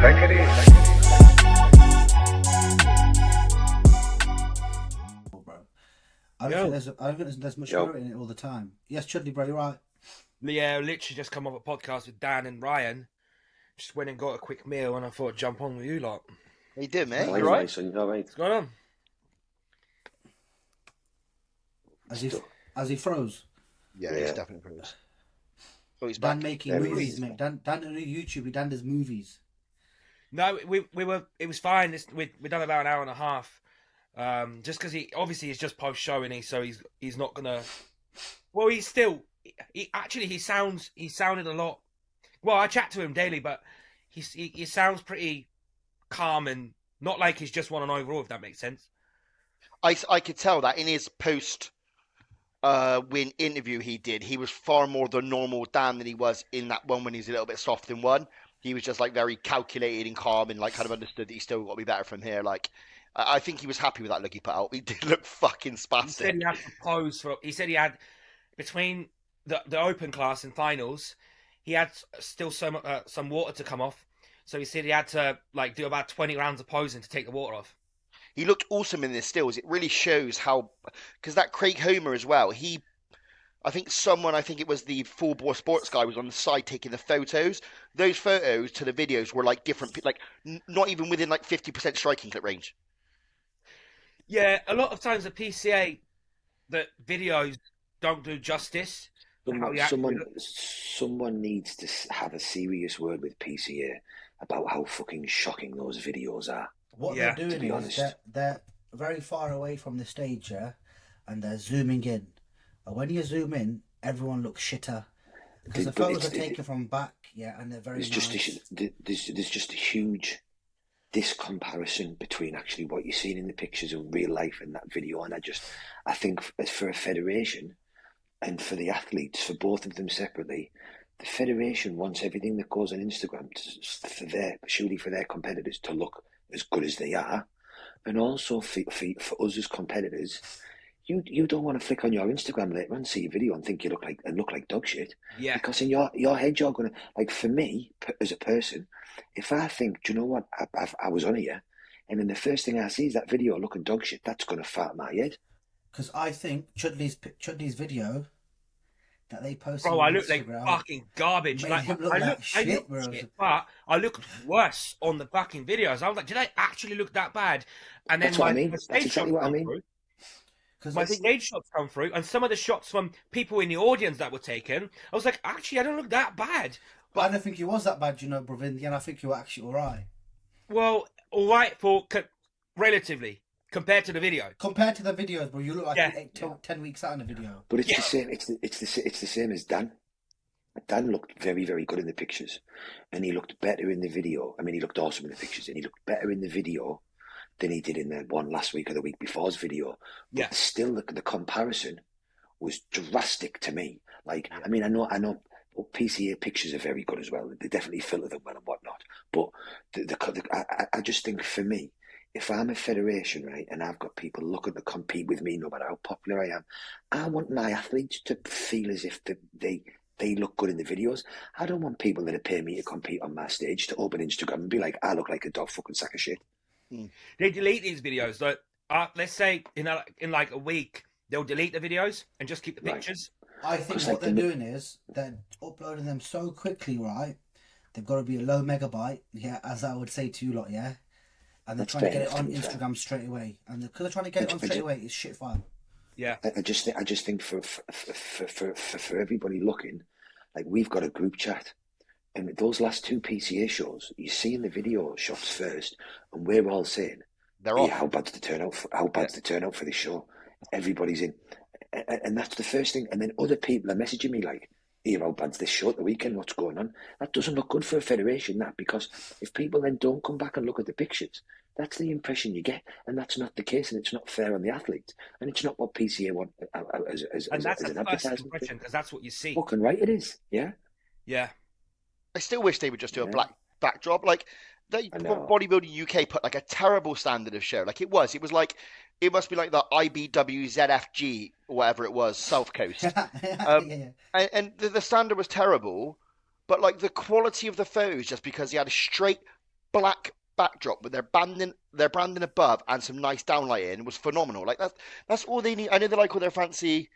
Take it easy. Bro. I don't think there's much merit in it all the time. Yes, Chudley, bro, you're right. Yeah, literally just come off a podcast with Dan and Ryan. Just went and got a quick meal, and I thought I'd jump on with you lot. How you doing, mate? Right, You right? nice, son, you all right? What's going on? As he froze. Yeah, he's definitely froze. Oh, he's Dan back. making There he movies, is. mate. Dan on YouTube, Dan does movies. No, we were. It was fine. We done about an hour and a half. Just because he obviously is just post showing, so he's not gonna. Well, he sounded a lot. Well, I chat to him daily, but he sounds pretty calm and not like he's just won an overall. If that makes sense. I could tell that in his post win interview he was far more the normal Dan than he was in that one when he's a little bit soft in one. He was just like very calculated and calm and like kind of understood that he's still got to be better from here. Like I think he was happy with that look he put out. He did look fucking spastic. He said he had to pose for. He said he had between the open class and finals, he had still some water to come off. So he said he had to like do about 20 rounds of posing to take the water off. He looked awesome in this stills. It really shows how, because that Craig Homer as well. I think it was the Full Bore Sports guy was on the side taking the photos. Those photos to the videos were like different, like not even within like 50% striking clip range. Yeah, a lot of times the PCA, the videos don't do justice. Someone needs to have a serious word with PCA about how fucking shocking those videos are. What they're doing is they're very far away from the stage, yeah, and they're zooming in. And when you zoom in, everyone looks shitter because the photos are taken from back, yeah, and they're very nice. There's just a huge discomparison between actually what you're seeing in the pictures of real life and that video, and I think for a federation and for the athletes, for both of them separately, the federation wants everything that goes on Instagram for their competitors to look as good as they are, and also for us as competitors, you don't want to flick on your Instagram later on, see a video and think you look like dog shit. Yeah. Because in your head you're gonna, like, for me as a person, if I think, do you know what, I was on here, and then the first thing I see is that video looking dog shit, that's gonna fart my head. Because I think Chudley's video that they posted. Bro, on I look like Instagram fucking garbage. made Like, him look I like look shit, bro. shit, but I looked worse on the fucking videos. I was like, did I actually look that bad? And then That's what I mean. That's exactly what I mean. My stage shots come through, and some of the shots from people in the audience that were taken, I was like, actually, I don't look that bad. But I don't think he was that bad, you know, Bravindy, and I think you were actually all right. Well, all right relatively. Compared to the video. Compared to the videos, bro, you look like 10 weeks out in the video. But it's the same. It's the same as Dan. Dan looked very, very good in the pictures, and he looked better in the video. I mean, he looked awesome in the pictures, and he looked better in the video than he did in the one last week or the week before's video. But still, the comparison was drastic to me. Like, I mean, I know. PCA pictures are very good as well. They definitely filter them well and whatnot. But I just think, for me, if I'm a federation, right, and I've got people looking to compete with me, no matter how popular I am, I want my athletes to feel as if they look good in the videos. I don't want people that are paying me to compete on my stage to open Instagram and be like, I look like a dog fucking sack of shit. They delete these videos. Like, let's say in like a week, they'll delete the videos and just keep the pictures. I think what they're doing is they're uploading them so quickly, right? They've got to be a low megabyte, yeah, as I would say to you lot, yeah? And they're trying to get it on Instagram straight away. And because they're trying to get it on straight away, it's shit fun. Yeah. I just think for everybody looking, like, we've got a group chat. And those last two PCA shows, you're seeing the video shots first, and we're all saying, how bad's the turnout for this show? Everybody's in. And that's the first thing. And then other people are messaging me like, how bad's this show at the weekend? What's going on? That doesn't look good for a federation, because if people then don't come back and look at the pictures, that's the impression you get, and that's not the case, and it's not fair on the athletes, and it's not what PCA want as an advertisement. Because that's what you see. Fucking right, it is. Yeah. Yeah. I still wish they would just do a black backdrop. Like, Bodybuilding UK put like a terrible standard of show. Like, it was like, it must be like the IBWZFG or whatever it was, South Coast. And the standard was terrible, but like the quality of the photos, just because he had a straight black backdrop with their branding above and some nice downlighting was phenomenal. Like that's all they need. I know they like all their fancy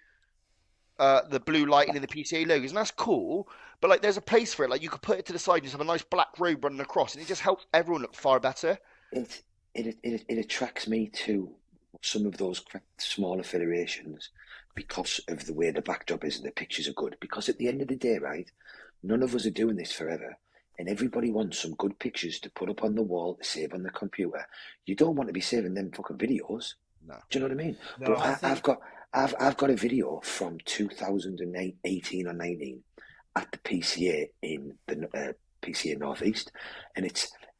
the blue lighting and the PCA logos, and that's cool. But like, there's a place for it. Like, you could put it to the side and just have a nice black robe running across, and it just helps everyone look far better. It attracts me to some of those smaller federations because of the way the backdrop is and the pictures are good. Because at the end of the day, right, none of us are doing this forever. And everybody wants some good pictures to put up on the wall, to save on the computer. You don't want to be saving them fucking videos. No. Do you know what I mean? No, But I've got a video from 2018 or 19 at the PCA in the PCA Northeast, and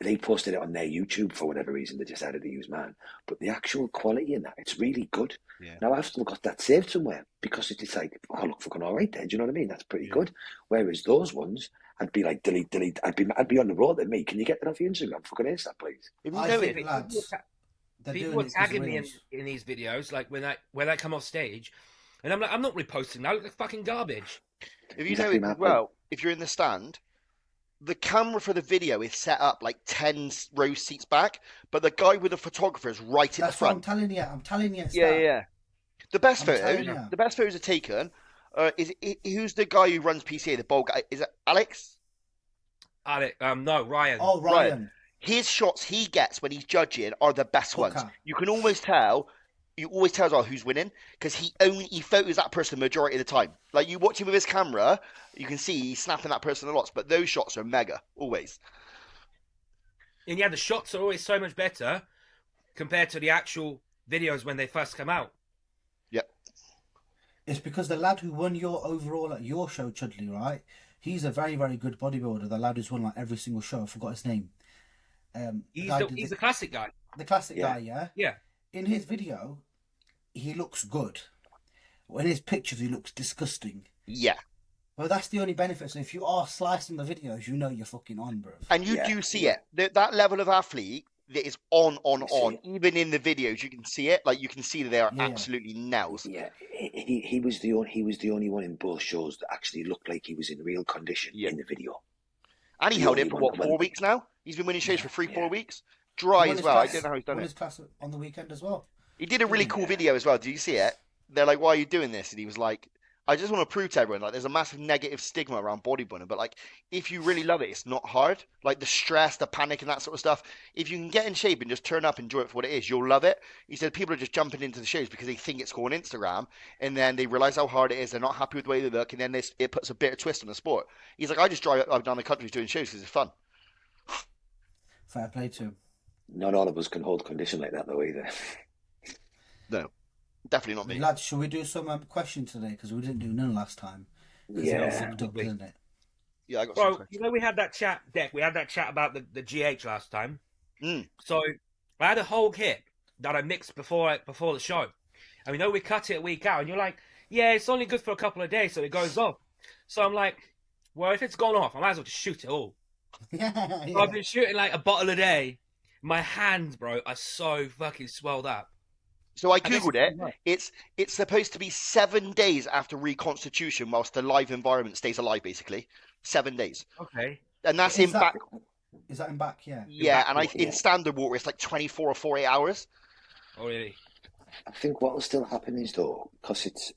they posted it on their YouTube for whatever reason. They decided to use mine, but the actual quality in that, it's really good. Yeah. Now I've still got that saved somewhere because it's like, oh, look fucking all right then. Do you know what I mean? That's pretty good. Whereas those ones, I'd be like, delete. I'd be on the road at me. Can you get that off your Instagram? Fucking Insta, please. I think, lads, people were tagging me in these videos, like when I come off stage, and I'm like, I'm not reposting that. I look like fucking garbage. If you know it as well, if you're in the stand, the camera for the video is set up like 10 row seats back, but the guy with the photographer is right at the That's what I'm front. telling you. It's Yeah, that. yeah. The best I'm telling you. photos are taken. Who's the guy who runs PCA? The bald guy, is it Alex? Alex, no, Ryan. Oh, Ryan. His shots he gets when he's judging are the best ones. Okay. You can always tell. You always tell who's winning because he photos that person the majority of the time. Like, you watch him with his camera, you can see he's snapping that person a lot. But those shots are mega always. And yeah, the shots are always so much better compared to the actual videos when they first come out. Yep. It's because the lad who won your overall at your show, Chudley, right? He's a very, very good bodybuilder. The lad who's won like every single show. I forgot his name. He's the classic guy. The classic guy, yeah? Yeah. In his video, he looks good. In his pictures, he looks disgusting. Yeah. Well, that's the only benefit. So if you are slicing the videos, you know you're fucking on, bro. And you do see it. That level of athlete that is on. Even in the videos, you can see it. Like, you can see that they are absolutely nails. Yeah, he was the only one in both shows that actually looked like he was in real condition in the video. And he held it for 4 weeks now. He's been winning shows for 4 weeks. Dry as well. I don't know how he's done it. His class on the weekend as well. He did a really cool video as well. Did you see it? They're like, "Why are you doing this?" And he was like, "I just want to prove to everyone, like, there's a massive negative stigma around bodybuilding, but like, if you really love it, it's not hard. Like, the stress, the panic, and that sort of stuff. If you can get in shape and just turn up and enjoy it for what it is, you'll love it." He said people are just jumping into the shows because they think it's cool on Instagram, and then they realize how hard it is. They're not happy with the way they look, and then it puts a bitter twist on the sport. He's like, "I just drive up down the country doing shows because it's fun." Fair play to him. Not all of us can hold condition like that, though, either. No, definitely not me. Lads, should we do some questions today? Because we didn't do none last time. Yeah. It all fucked up, didn't it? Yeah, I got Bro, some questions. you know, we had that chat, Deck. We had that chat about the GH last time. Mm. So I had a whole kit that I mixed before the show. And we know we cut it a week out, and you're like, yeah, it's only good for a couple of days, so it goes off. So I'm like, well, if it's gone off, I might as well just shoot it all. Yeah. So I've been shooting like a bottle a day. My hands, bro, are so fucking swelled up. So I googled it. It's supposed to be 7 days after reconstitution, whilst the live environment stays alive. Basically, 7 days. Okay. And that's in back. Is that in back? Yeah. Yeah, and in standard water, it's like 24 or 48 hours. Oh, really? I think what will still happen is, though, because it's.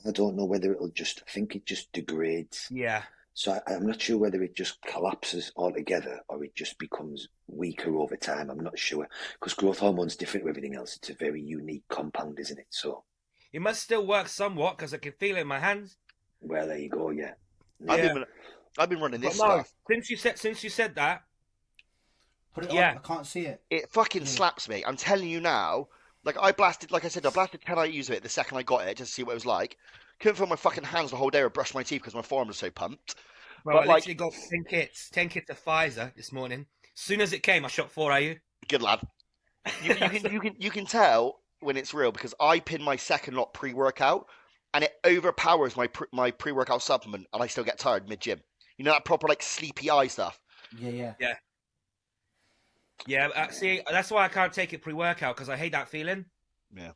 I don't know whether it'll just. I think it just degrades. Yeah. So I'm not sure whether it just collapses altogether or it just becomes weaker over time. I'm not sure, because growth hormone's different to everything else. It's a very unique compound, isn't it? So it must still work somewhat because I can feel it in my hands. Well, there you go. Yeah. I've been running this stuff. stuff. Since you said that, put it on. I can't see it. It fucking slaps me. I'm telling you now. Like, I blasted 10 IUs of it the second I got it just to see what it was like. Couldn't feel my fucking hands the whole day or brush my teeth because my forearm was so pumped. Well, I literally got 10 kits of Pfizer this morning. As soon as it came, I shot 4 IU. Good lad. You can tell when it's real because I pin my second lot pre-workout and it overpowers my pre-workout supplement and I still get tired mid-gym. You know, that proper like sleepy eye stuff. Yeah. See, that's why I can't take it pre-workout because I hate that feeling. Yeah.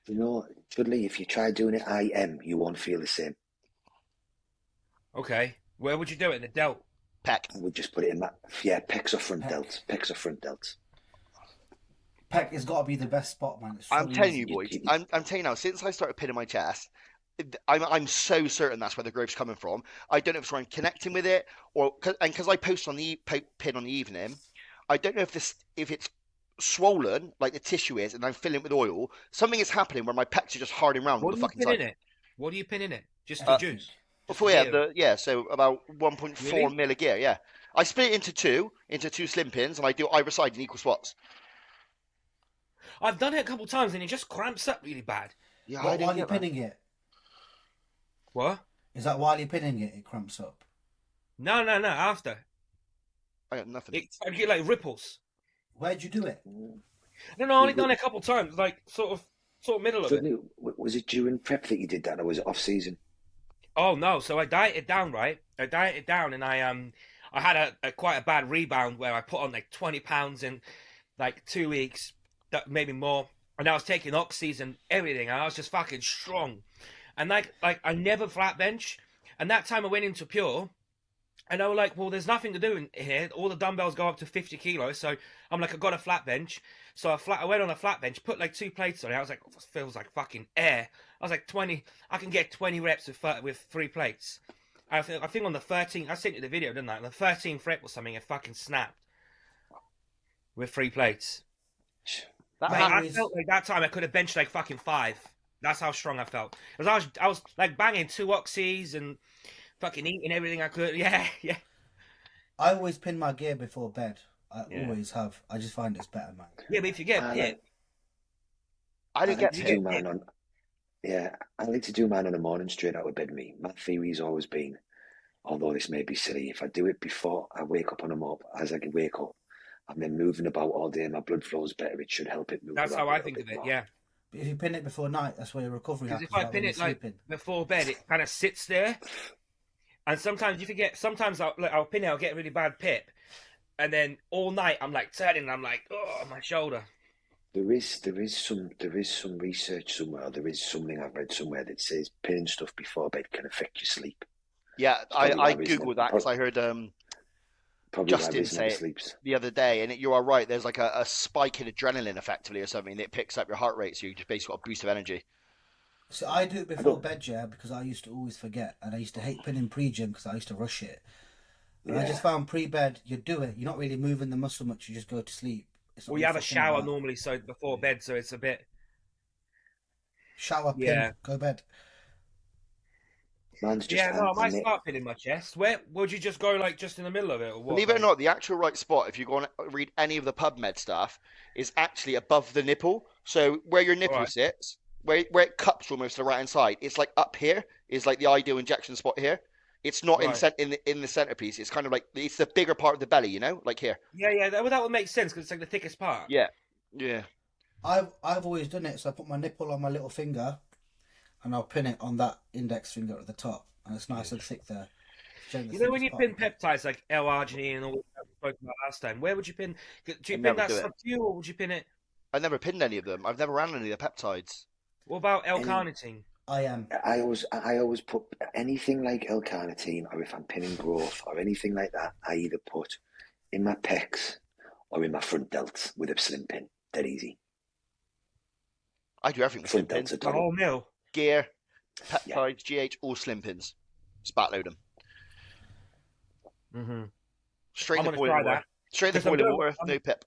You know, Chudley, if you try doing it IM, you won't feel the same. Okay. Where would you do it? In the delt? Pec. I would just put it in that. Yeah, pecs or front Pec. delts. Pecs or front delts. Pec has got to be the best spot, man. It's so I'm telling easy. you, boys. I'm telling you now. Since I started pinning my chest, I'm so certain that's where the growth's coming from. I don't know if it's where I'm connecting with it, or because I post on the pin on the evening. I don't know if it's swollen like the tissue is, and I'm filling it with oil. Something is happening where my pecs are just hardening round all What the do you fucking pin time. in it? What do you pin in it? Just the juice. Before, yeah, so about 1.4 Really? mil a gear, yeah. I split it into two slim pins, and I do either side in equal spots. I've done it a couple times and it just cramps up really bad. Yeah, What, while you're pinning it? What? Is that while you're pinning it, it cramps up? No, after. I got nothing. I get like ripples. Where'd you do it? No, I only done it a couple times, like sort of middle of it. Chudley, was it during prep that you did that, or was it off season? Oh no, so I dieted down, right? I dieted down and I had a quite a bad rebound where I put on like 20 pounds in like 2 weeks, that maybe more. And I was taking oxys and everything, and I was just fucking strong. And like I never flat bench. And that time I went into Pure, and I was like, well, there's nothing to do in here. All the dumbbells go up to 50 kilos. So I'm like, I got a flat bench. So I went on a flat bench, put like 2 plates on it. I was like, oh, this feels like fucking air. I was like, 20. I can get 20 reps with 3 plates. I think on the 13th, I sent you the video, didn't I? On the 13th rep or something, it fucking snapped with 3 plates. That Mate, happened. I felt like that time I could have benched like fucking 5. That's how strong I felt. Because I was like banging 2 oxys and fucking eating everything I could. Yeah. I always pin my gear before bed. I always have. I just find it's better, man. Yeah, but if you get hit, I didn't get to hit. do mine on. Yeah, I like to do mine in the morning straight out of bed. My theory's always been, although this may be silly, if I do it before I wake up on a mob, as I can wake up, I'm then moving about all day, my blood flow's better. It should help it move. that's around how a I little think bit of it. more. Yeah. But if you pin it before night, that's where your recovery Because happens. if I like pin when it you're like sleeping. before bed, it kind of sits there. And sometimes you forget. Sometimes I'll pin it. I'll get a really bad pip, and then all night I'm like turning. And I'm like, oh, my shoulder. There is some research somewhere. There is something I've read somewhere that says pinning stuff before bed can affect your sleep. Yeah, Probably I why Riz googled never- that because I heard Probably why Justin Riz say never it sleeps. the other day, and you are right. There's like a spike in adrenaline, effectively, or something that picks up your heart rate, so you just basically got a boost of energy. So I do it before bed, yeah, because I used to always forget, and I used to hate pinning pre-gym because I used to rush it. And I just found pre-bed, you do it, you're not really moving the muscle much, you just go to sleep. It's Well, not you have a fucking shower hard. normally, so before bed, so it's a bit. Shower, pin, Yeah. go bed. Man's just Yeah, no, I might and start pinning my chest. Where would you just go, like just in the middle of it, or what? Believe it or like? not, the actual right spot, if you go and read any of the PubMed stuff, is actually above the nipple. So where your nipple Alright. sits, where it cups almost to the right hand side, it's like up here is like the ideal injection spot here. It's not Right. in the centerpiece. It's kind of like it's the bigger part of the belly, you know, like here. Yeah, that would make sense because it's like the thickest part. Yeah. I've always done it, so I put my nipple on my little finger, and I'll pin it on that index finger at the top, and it's nice and thick there. You know when you pin peptides like L-arginine and all that we spoke about last time, where would you pin? Do you I'd pin never that do it. sub-Q or would you pin it? I never pinned any of them. I've never ran any of the peptides. What about L-carnitine? I am. I always put anything like L-carnitine, or if I'm pinning growth or anything like that, I either put in my pecs or in my front delts with a slim pin. Dead easy. I do everything with slim Front delts pins. are The done. whole mill. Gear, peptides, GH, all slim pins. Spat load them. Mm-hmm. Straight in I'm the gonna boiling try water. Straight in the Because I'm boiling going- water, no pep.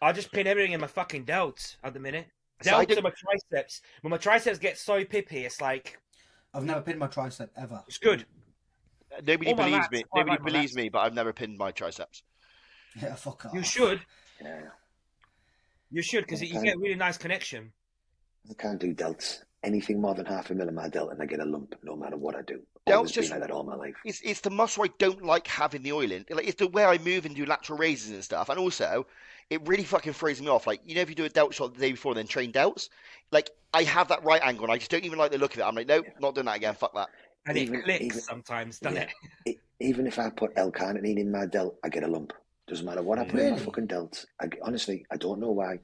I just pin everything in my fucking delts at the minute. So I Delts are my triceps. When my triceps get so pippy, it's like I've never pinned my tricep ever. it's good. Nobody All my believes lats, me. I Nobody like my believes lats. me, but I've never pinned my triceps. Yeah, fuck off. You should. Yeah, You should because you get really nice connection. I can't do delts. Anything more than half a mil in my delt, and I get a lump, no matter what I do. Delts Always just- been like that all my life. It's the muscle I don't like having the oil in. Like it's the way I move and do lateral raises and stuff. And also, it really fucking throws me off. Like you know, if you do a delt shot the day before, then train delts. Like I have that right angle, and I just don't even like the look of it. I'm like, nope, not doing that again. Fuck that. And Even- it clicks even- sometimes, doesn't Yeah. it? Even if I put L-carnitine in my delt, I get a lump. Doesn't matter what I put in my Really? fucking delts. Honestly, I don't know why.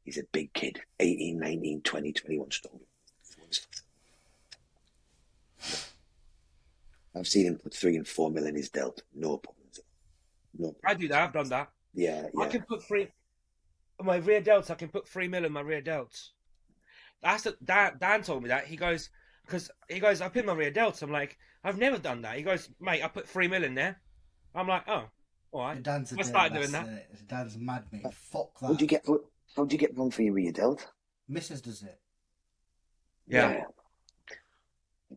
He's a big kid, 18, 19, 20, 21 stone. I've seen him put 3 and 4 mil in his delt, no problems. No. I do that. I've done that. Yeah, I yeah. can put my rear delts. I can put 3 mil in my rear delts. Dan told me that. He goes, I pin my rear delts. I'm like, I've never done that. He goes, mate, I put 3 mil in there. I'm like, oh, all right. Dan's I started doing that. Dan's mad, mate. Fuck that. How'd you get one for your rear delt? Mrs. does it. Yeah.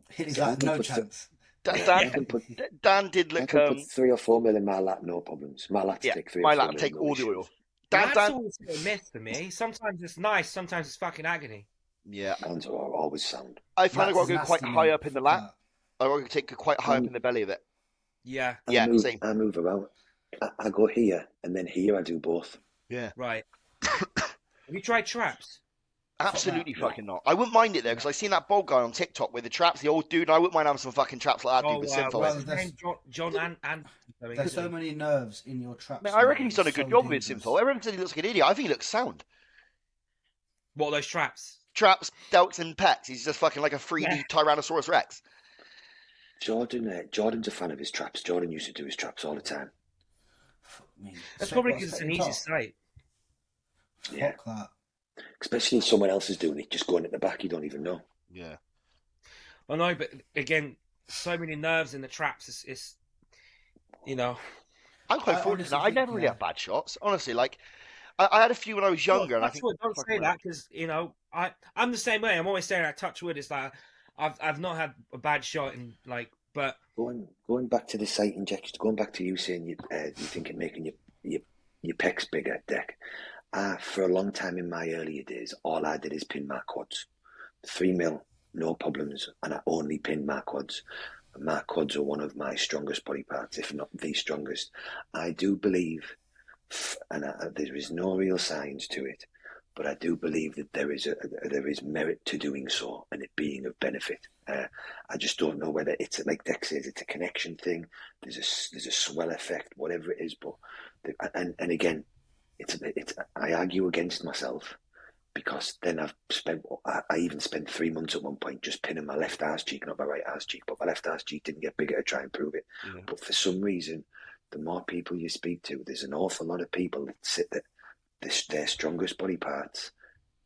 Hilly's Yeah, I like, can no put chance. Dan did I look. can put 3 or 4 mil in my lap, no problems. My lats take 3 my or 4 lap mil, take no all the issues. oil. That's Dan, always a myth for me. Sometimes it's nice. Sometimes it's fucking agony. yeah. Hands are always sound. I find I've got Lats to is go quite nasty, high mate. up in the Fuck lap. that. I've got to take quite high up in the belly of it. Yeah. Yeah, move, same. I move around. I go here and then here. I do both. Yeah. Right. Have you tried traps? Absolutely No. fucking not. I wouldn't mind it though, because I seen that bald guy on TikTok with the traps, the old dude. And I wouldn't mind having some fucking traps like that dude with Synfo well, in. His name John and There's so many nerves in your traps. Man, I reckon he's mate. done a It's good so job with dangerous. Synfo. Everyone said he looks like an idiot. I think he looks sound. What are those traps? Traps, delts, and pecs. He's just fucking like a 3D Tyrannosaurus Rex. Jordan's a fan of his traps. Jordan used to do his traps all the time. Fuck me. That's So probably what's because it's at an the easy top? sight. Yeah. Fuck that. Especially if someone else is doing it, just going at the back, you don't even know. Yeah. I know, but again, so many nerves in the traps. It's you know. I'm quite I fortunate. honestly I think, never really yeah. had bad shots. Honestly, like, I had a few when I was younger, and I think. Don't say that because I'm the same way. I'm always saying that touch wood. It's like I've not had a bad shot in like, but Going back to the site injection, going back to you saying you think of making your pecs bigger, Deck. For a long time in my earlier days, all I did is pin my quads. 3 mil, no problems, and I only pin my quads. My quads are one of my strongest body parts, if not the strongest. I do believe, and there is no real science to it, but I do believe that there is merit to doing so and it being of benefit. I just don't know whether it's like Dex says, it's a connection thing. There's a swell effect, whatever it is. But and again, I argue against myself because then I even spent 3 months at one point just pinning my left arse cheek, not my right arse cheek, but my left arse cheek didn't get bigger to try and prove it. Yeah. But for some reason, the more people you speak to, there's an awful lot of people that sit that their strongest body parts,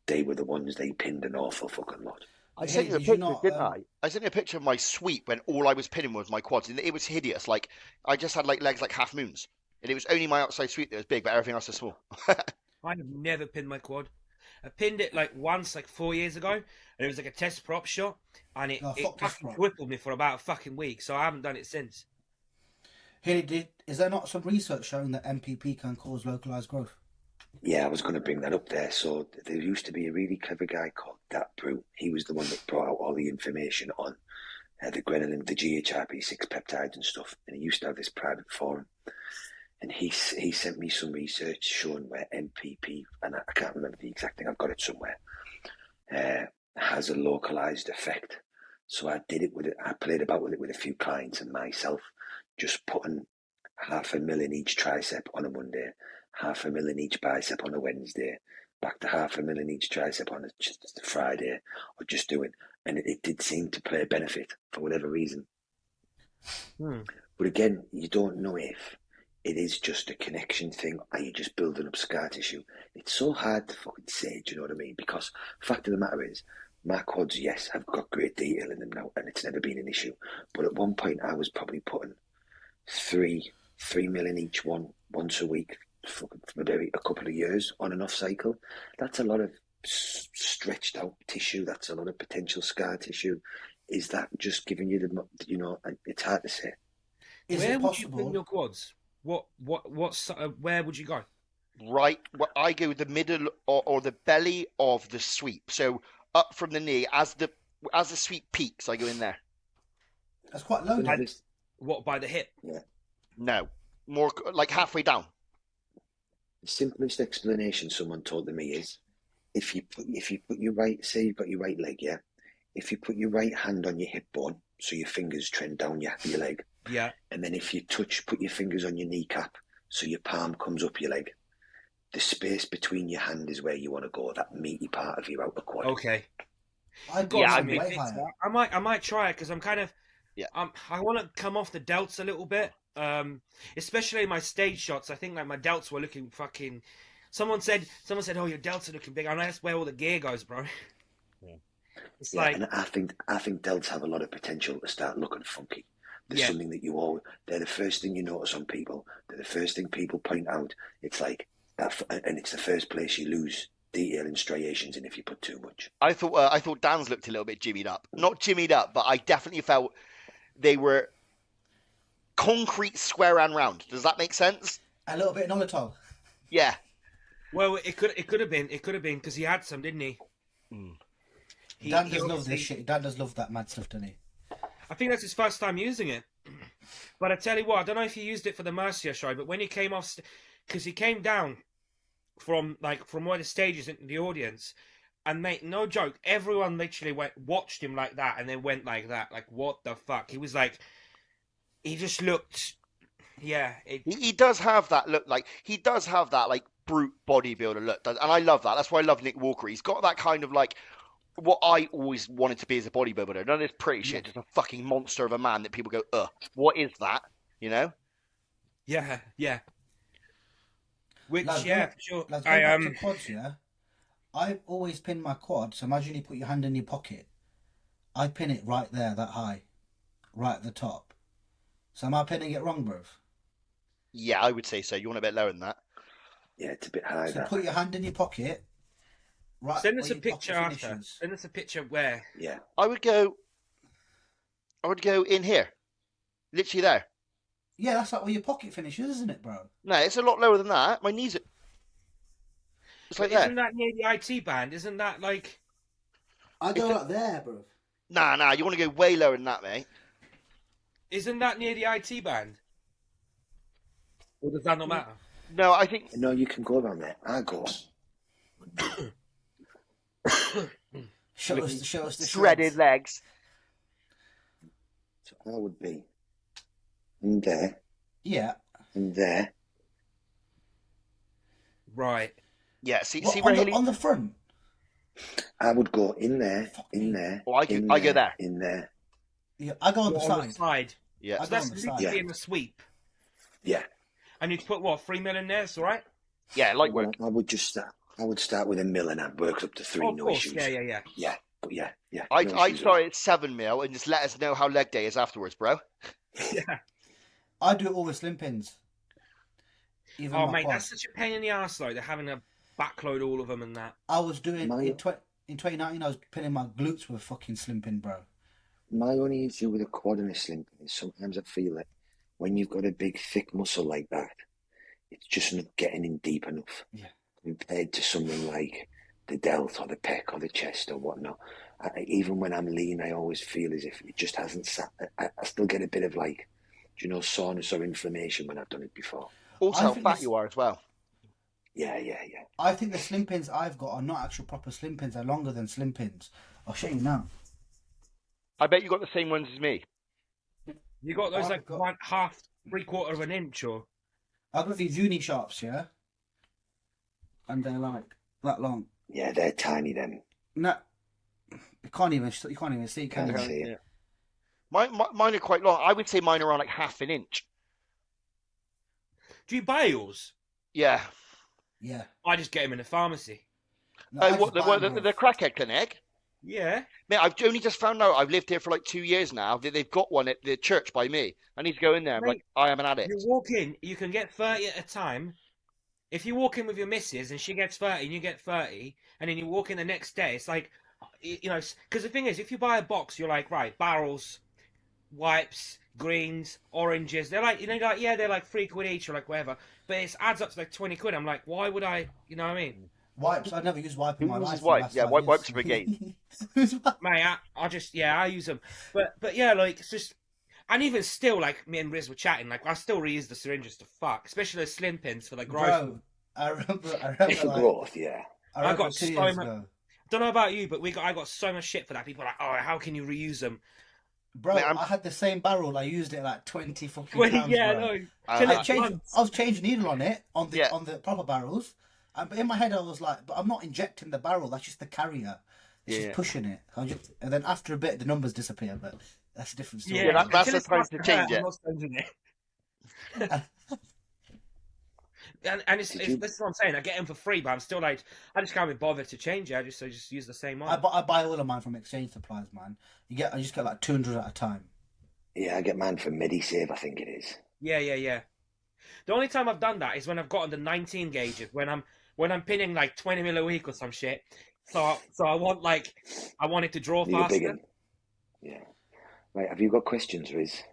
they were the ones they pinned an awful fucking lot. I Hey, sent you a did you picture, not, didn't I? I sent you a picture of my sweep when all I was pinning was my quads, and it was hideous. Like I just had like legs like half moons, and it was only my outside sweep that was big, but everything else was small. I have never pinned my quad. I pinned it like once, like 4 years ago, and it was like a test prop shot, and it fuck test fucking prop. crippled me for about a fucking week, so I haven't done it since. Hilly, is there not some research showing that MPP can cause localized growth? Yeah, I was going to bring that up there. So there used to be a really clever guy called Dat Brew. He was the one that brought out all the information on the ghrelin, the GHRP6 peptides and stuff. And he used to have this private forum. And he sent me some research showing where MPP, and I can't remember the exact thing, I've got it somewhere, has a localized effect. So I did it with it. I played about with it with a few clients and myself, just putting 0.5 mil in each tricep on a Monday, 0.5 mil in each bicep on a Wednesday, back to 0.5 mil in each tricep on a Friday, or just doing. And it did seem to play a benefit for whatever reason. But again, you don't know if it is just a connection thing. Are you just building up scar tissue? It's so hard to fucking say, do you know what I mean? Because the fact of the matter is, my quads, yes, have got great detail in them now, and it's never been an issue. But at one point, I was probably putting 3 mil in each one once a week for maybe a couple of years on and off cycle. That's a lot of stretched out tissue. That's a lot of potential scar tissue. Is that just giving you the, it's hard to say. Is Where it would you pin possible? your quads? Where would you go? Right, well, I go the middle or the belly of the sweep. So up from the knee as the sweep peaks, I go in there. That's quite low. Yeah, though. What, by the hip? No, more like halfway down. The simplest explanation someone told to me is, if you put your right, say you've got your right leg, yeah. If you put your right hand on your hip bone, so your fingers trend down your leg, Yeah. and then if you put your fingers on your kneecap, so your palm comes up your leg, the space between your hand is where you want to go, that meaty part of your outer quad. Okay. I got Yeah, some I mean, way higher. I might try it because I'm kind of. Yeah. I want to come off the delts a little bit. especially my stage shots. I think like my delts were looking fucking. Someone said, "Oh, your delts are looking big." I know that's where all the gear goes, bro. Yeah. It's Yeah, like, and I think delts have a lot of potential to start looking funky. There's something that they're the first thing you notice on people. They're the first thing people point out. It's like that, and it's the first place you lose detail and striations in if you put too much. I thought Dan's looked a little bit jimmied up. Not jimmied up, but I definitely felt they were concrete, square and round. Does that make sense? A little bit Nolotol. Yeah. well, it could have been because he had some, didn't he? Dan does love this shit. Dan does love that mad stuff, doesn't he? I think that's his first time using it. But I tell you what, I don't know if he used it for the Mercia show, but when he came off, because he came down from where the stage is into the audience, and mate, no joke, everyone literally watched him like that, and then went like that, like what the fuck? He was like, he just looked, yeah. He does have that look, like he does have that like brute bodybuilder look, and I love that. That's why I love Nick Walker. He's got that kind of like what I always wanted to be as a bodybuilder. None of this pretty shit, just a fucking monster of a man that people go, what is that? You know? Yeah. Which, Lads, for sure. Lads, going back to quads, yeah. I always pin my quad. So imagine you put your hand in your pocket. I pin it right there, that high, right at the top. So am I pinning it wrong, bruv? Yeah, I would say so. You want a bit lower than that? Yeah, it's a bit high. So put your hand in your pocket. Right. Send us where a your picture pocket after. finishes. Send us a picture where. Yeah. I would go in here, literally there. Yeah, that's like where your pocket finishes, isn't it, bro? No, it's a lot lower than that. My knees are. It's like Isn't there. that near the IT band? Isn't that like? I go like there, bro. Nah. You want to go way lower than that, mate. Isn't that near the IT band? Or does that not matter? No, I think. No, you can go around there. I go. Show us the Shredded shreds. legs. So I would be in there, Yeah. and there. Right. Yeah, see What, where on, Hilly. on the front. I would go in there, in there. Oh, I go there. In there. Yeah, I go on the On side. the side. Yeah. I So go that's on the side. literally Yeah. in the sweep. Yeah. And you'd put what, 3 mil in there, so right? Yeah, like work. I would just start. I would start with a mil and that works up to 3. Oh, of No course. issues. Yeah. Yeah, but yeah. No I issues started at 7 mil and just let us know how leg day is afterwards, bro. Yeah. I do it all with slim pins. Even Oh, my mate, quad. that's such a pain in the arse, though. They're having to backload all of them and that. I was doing My- in 2019. I was pinning my glutes with a fucking slim pin, bro. My only issue with a quad and a slim pin is sometimes I feel like when you've got a big, thick muscle like that, it's just not getting in deep enough. Yeah. Compared to something like the delt or the pec or the chest or whatnot. Even when I'm lean, I always feel as if it just hasn't sat. I still get a bit of like, soreness or inflammation when I've done it before. Also, I how think fat this- you are as well. Yeah. I think the slim pins I've got are not actual proper slim pins. They're longer than slim pins. I'll show you now. I bet you got the same ones as me. You got those I've like got- 1/2, 3/4 of an inch, or I've got these uni sharps, yeah, and they're like that long. Yeah, they're tiny then. No, you can't even see. Can Can't you? see it. Mine are quite long. I would say mine are around like 1/2 inch. do you buy yours? Yeah. Yeah. I just get them in the pharmacy. No, I What just buy them, the bro. crackhead clinic? Yeah. Mate, I've only just found out. I've lived here for like 2 years now. That they've got one at the church by me. I need to go in there. I'm Mate, like, I am an addict. You walk in, you can get 30 at a time. If you walk in with your missus and she gets 30 and you get 30, and then you walk in the next day, it's like, because the thing is, if you buy a box, you're like, right, barrels, wipes, greens, oranges. They're like, they're like £3 each or like whatever. But it adds up to like 20 quid. I'm like, why would I, you know what I mean? Wipes. I've never used wipe in Who my uses life. wipes? Yeah, That's wipes are for gain. Who's wipe? Mate, I use them. But yeah, like, it's just, and even still, like, me and Riz were chatting, like, I still reuse the syringes to fuck, especially the slim pins for the growth. Bro, I remember For like, growth, yeah. I remember got 2 so years much- ago. Don't know about you, but I got so much shit for that. People are like, oh, how can you reuse them? Bro, Mate, I had the same barrel. I used it like 20 fucking Well, times, yeah, bro. no. Uh, Till I it changed. blunts. I was changing needle on it on the Yeah. on the proper barrels, but in my head I was like, but I'm not injecting the barrel. That's just the carrier. It's Yeah. just pushing it. And then after a bit, the numbers disappear. But that's a different story. Yeah, that's until the it time starts to hurt, change I'm it. not changing it. And it's this is what I'm saying. I get them for free, but I'm still like, I just can't be bothered to change it. I just use the same one. I buy all of mine from exchange supplies, man. I just get like 200 at a time. Yeah, I get mine from MediSave, I think it is. Yeah. The only time I've done that is when I've gotten the 19 gauges, when I'm pinning like 20 mil a week or some shit. So I want it to draw Need a big faster. one. Yeah. Right, have you got questions, Riz?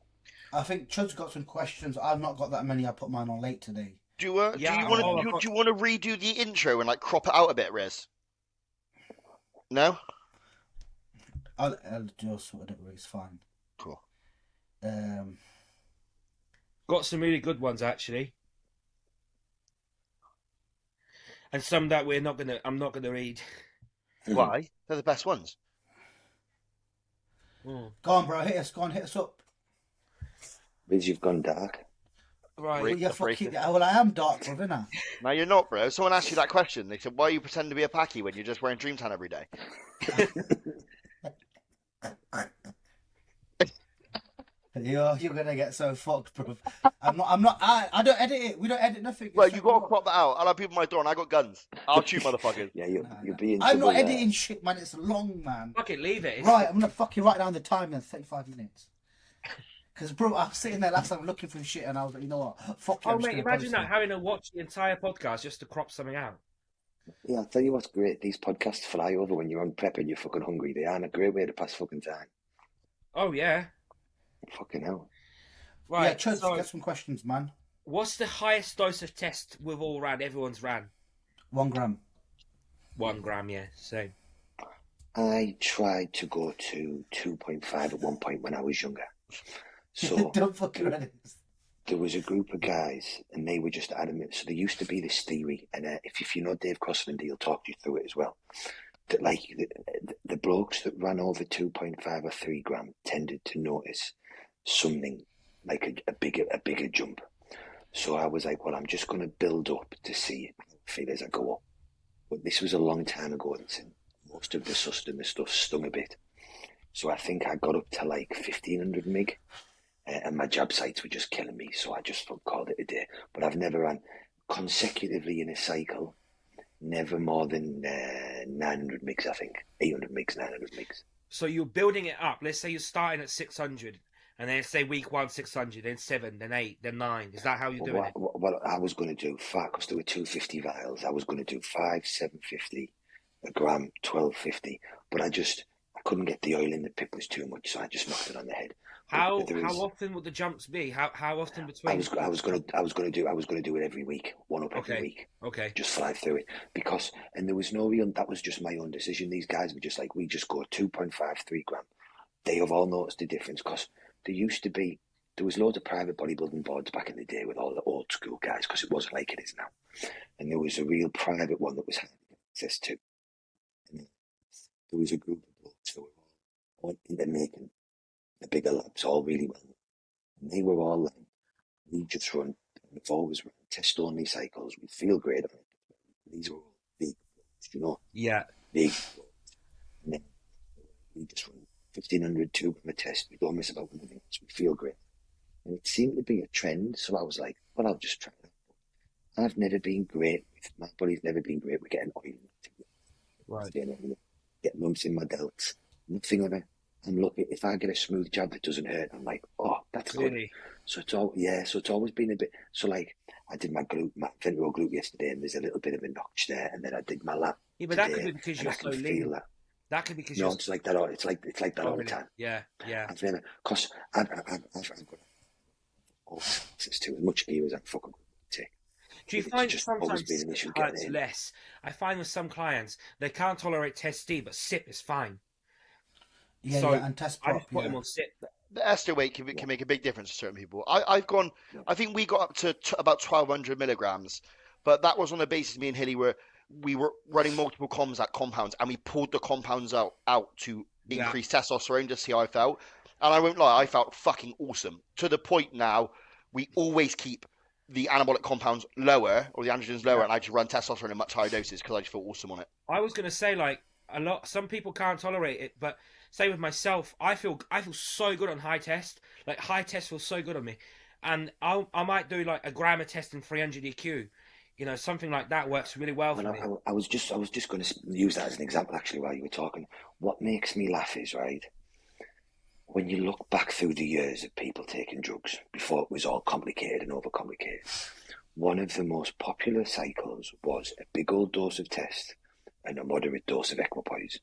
I think Chud's got some questions. I've not got that many. I put mine on late today. Do you want to redo the intro and like crop it out a bit, Riz? No. I'll just sort it. It's fine. Cool. Got some really good ones actually, and some that I'm not gonna read. Why? They're the best ones. Go on, bro. Hit us. Go on, hit us up. Riz, you've gone dark. Right. Well, I am dark, bro, innit? No, you're not, bro. Someone asked you that question. They said, "Why are you pretending to be a packy when you're just wearing Dreamtime every day?" You're gonna get so fucked, bro. I'm not. I don't edit it. We don't edit nothing. Well, you gotta crop that out. I'll have people at my door, and I got guns. I'll shoot motherfuckers. Yeah, you're being. I'm not editing shit, man. It's long, man. Fuck it, leave it. Right, I'm gonna fucking write down the time in 35 minutes. Because, bro, I was sitting there last time looking for shit, and I was like, you know what? Fuck you. Oh, mate, imagine that, having to watch the entire podcast just to crop something out. Yeah, I'll tell you what's great. These podcasts fly over when you're on prep and you're fucking hungry. They are a great way to pass fucking time. Oh, yeah. Fucking hell. Right, yeah, Chuz, get some questions, man. What's the highest dose of test we've all ran? Everyone's ran? 1 gram. 1 gram, yeah, same. I tried to go to 2.5 at one point when I was younger. So don't fucking run it. There was a group of guys, and they were just adamant. So there used to be this theory, and if you know Dave Crossland, he'll talk you through it as well. That like the blokes that ran over 2.5 or 3 gram tended to notice something like a bigger jump. So I was like, well, I'm just going to build up to see how I feel as I go up. But this was a long time ago, and most of the sustenance stuff stung a bit. So I think I got up to like 1500 mig, and my jab sites were just killing me. So I just called it a day. But I've never ran consecutively in a cycle, never more than 900 migs, I think. 800 migs, 900 migs. So you're building it up. Let's say you're starting at 600, and then say week 1, 600, then 7, then 8, then 9. Is that how you're doing it? Well, I was going to do, because there were 250 vials, I was going to do 5, 750, a gram, 1250. But I couldn't get the oil in the pip, was too much, so I just knocked it on the head. How often would the jumps be? How often between? I was going to do it every week, one up every week. Okay. Just fly through it and there was no real. That was just my own decision. These guys were just like, we just go 2.5, 3 gram. They have all noticed the difference because there was loads of private bodybuilding boards back in the day with all the old school guys because it wasn't like it is now, and there was a real private one that was had access to. And there was a group of blokes who were all into making the bigger labs all really well. And they were all like, we just run, we've always run test only cycles, we feel great on it. These were all big blokes, you know? Yeah. Big blokes. And then we just run 1500, 2 gram a test, we don't miss about anything else, we feel great. And it seemed to be a trend, so I was like, well, I'll just try it. I've never been great, my body's never been great with getting oil. Right. Get lumps in my delts, nothing of it. I'm lucky if I get a smooth jab that doesn't hurt. I'm like, oh, that's really good. So it's always been a bit. So like, I did my ventral glute yesterday, and there's a little bit of a notch there, and then I did my lat. Yeah, but that could be because you're so lean. That could be because it's like that. It's like that all the time. Yeah. I've never, cause I've got access to as much gear as I fucking take. Do you find sometimes SIP hurts less? I find with some clients they can't tolerate test D, but SIP is fine. Yeah, so and test prop, I just put them on SIP. The ester weight can make a big difference to certain people. I've gone. I think we got up to about 1200 milligrams, but that was on the basis me and Hilly we were running multiple comms at compounds, and we pulled the compounds out to increase testosterone to see how I felt. And I won't lie, I felt fucking awesome. To the point now, we always keep the anabolic compounds lower or the androgens lower, and I just run testosterone in much higher doses because I just feel awesome on it. I was gonna say some people can't tolerate it, but say with myself, I feel so good on high test. Like high test feels so good on me, and I might do like a gram of testing 300 EQ. You know, something like that works really well for me. I was just going to use that as an example actually while you were talking. What makes me laugh is, right, when you look back through the years of people taking drugs before it was all complicated and overcomplicated, one of the most popular cycles was a big old dose of test and a moderate dose of equipoise.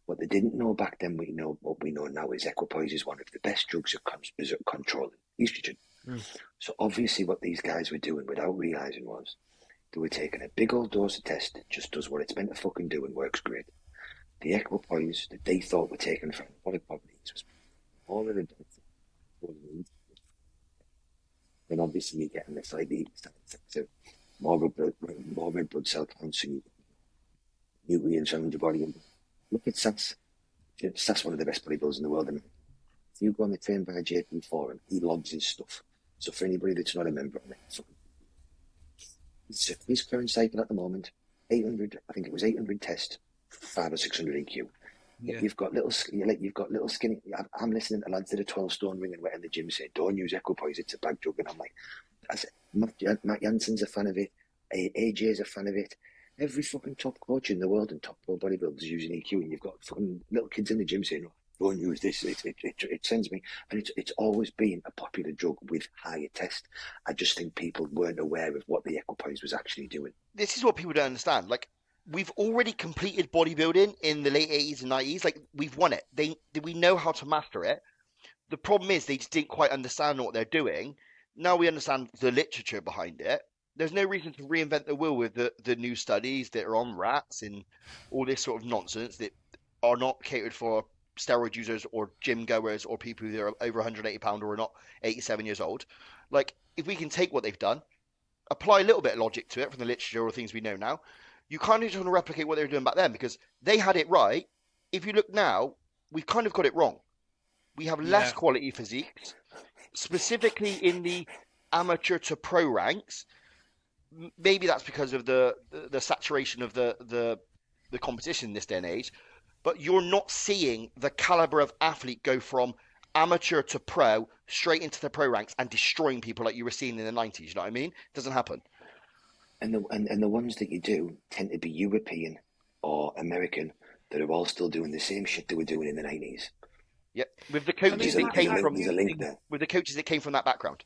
What they didn't know back then, what we know now is equipoise is one of the best drugs at controlling estrogen. So obviously what these guys were doing without realising was they were taking a big old dose of test that just does what it's meant to fucking do and works great. The equipoise that they thought were taken from anabolic properties was all of the then obviously you're getting this like the more red blood cell counts and nutrients around your body. And look at Sass. Sass one of the best bodybuilders in the world. And if you go on the train by JP Forum, he logs his stuff. So for anybody that's not a member on it, his current cycle at the moment, 800, I think it was 800 tests, 500 or 600 EQ. Yeah. You've got little skinny. I'm listening to lads that are 12 stone ring and wet in the gym saying, "Don't use equipoise, it's a bad drug." And I'm like, Matt Jansen's a fan of it. AJ's a fan of it. Every fucking top coach in the world and top pro bodybuilders using EQ, and you've got fucking little kids in the gym saying, "Oh, don't use this." It sends me, and it's always been a popular drug with higher test. I just think people weren't aware of what the equipoise was actually doing. This is what people don't understand. Like, we've already completed bodybuilding in the late 80s and 90s. Like, we've won it. We know how to master it. The problem is they just didn't quite understand what they're doing. Now we understand the literature behind it. There's no reason to reinvent the wheel with the new studies that are on rats and all this sort of nonsense that are not catered for steroid users or gym goers or people who are over 180 pounds or are not 87 years old. Like, if we can take what they've done, apply a little bit of logic to it from the literature or things we know now, you kind of just want to replicate what they were doing back then because they had it right. If you look now, we've kind of got it wrong. We have less quality physiques, specifically in the amateur to pro ranks. Maybe that's because of the saturation of the competition in this day and age, but you're not seeing the caliber of athlete go from amateur to pro straight into the pro ranks and destroying people like you were seeing in the 90s. You know what I mean? It doesn't happen. And the ones that you do tend to be European or American that are all still doing the same shit they were doing in the 90s. Yeah, with the coaches that came from there's a link there. With the coaches that came from that background.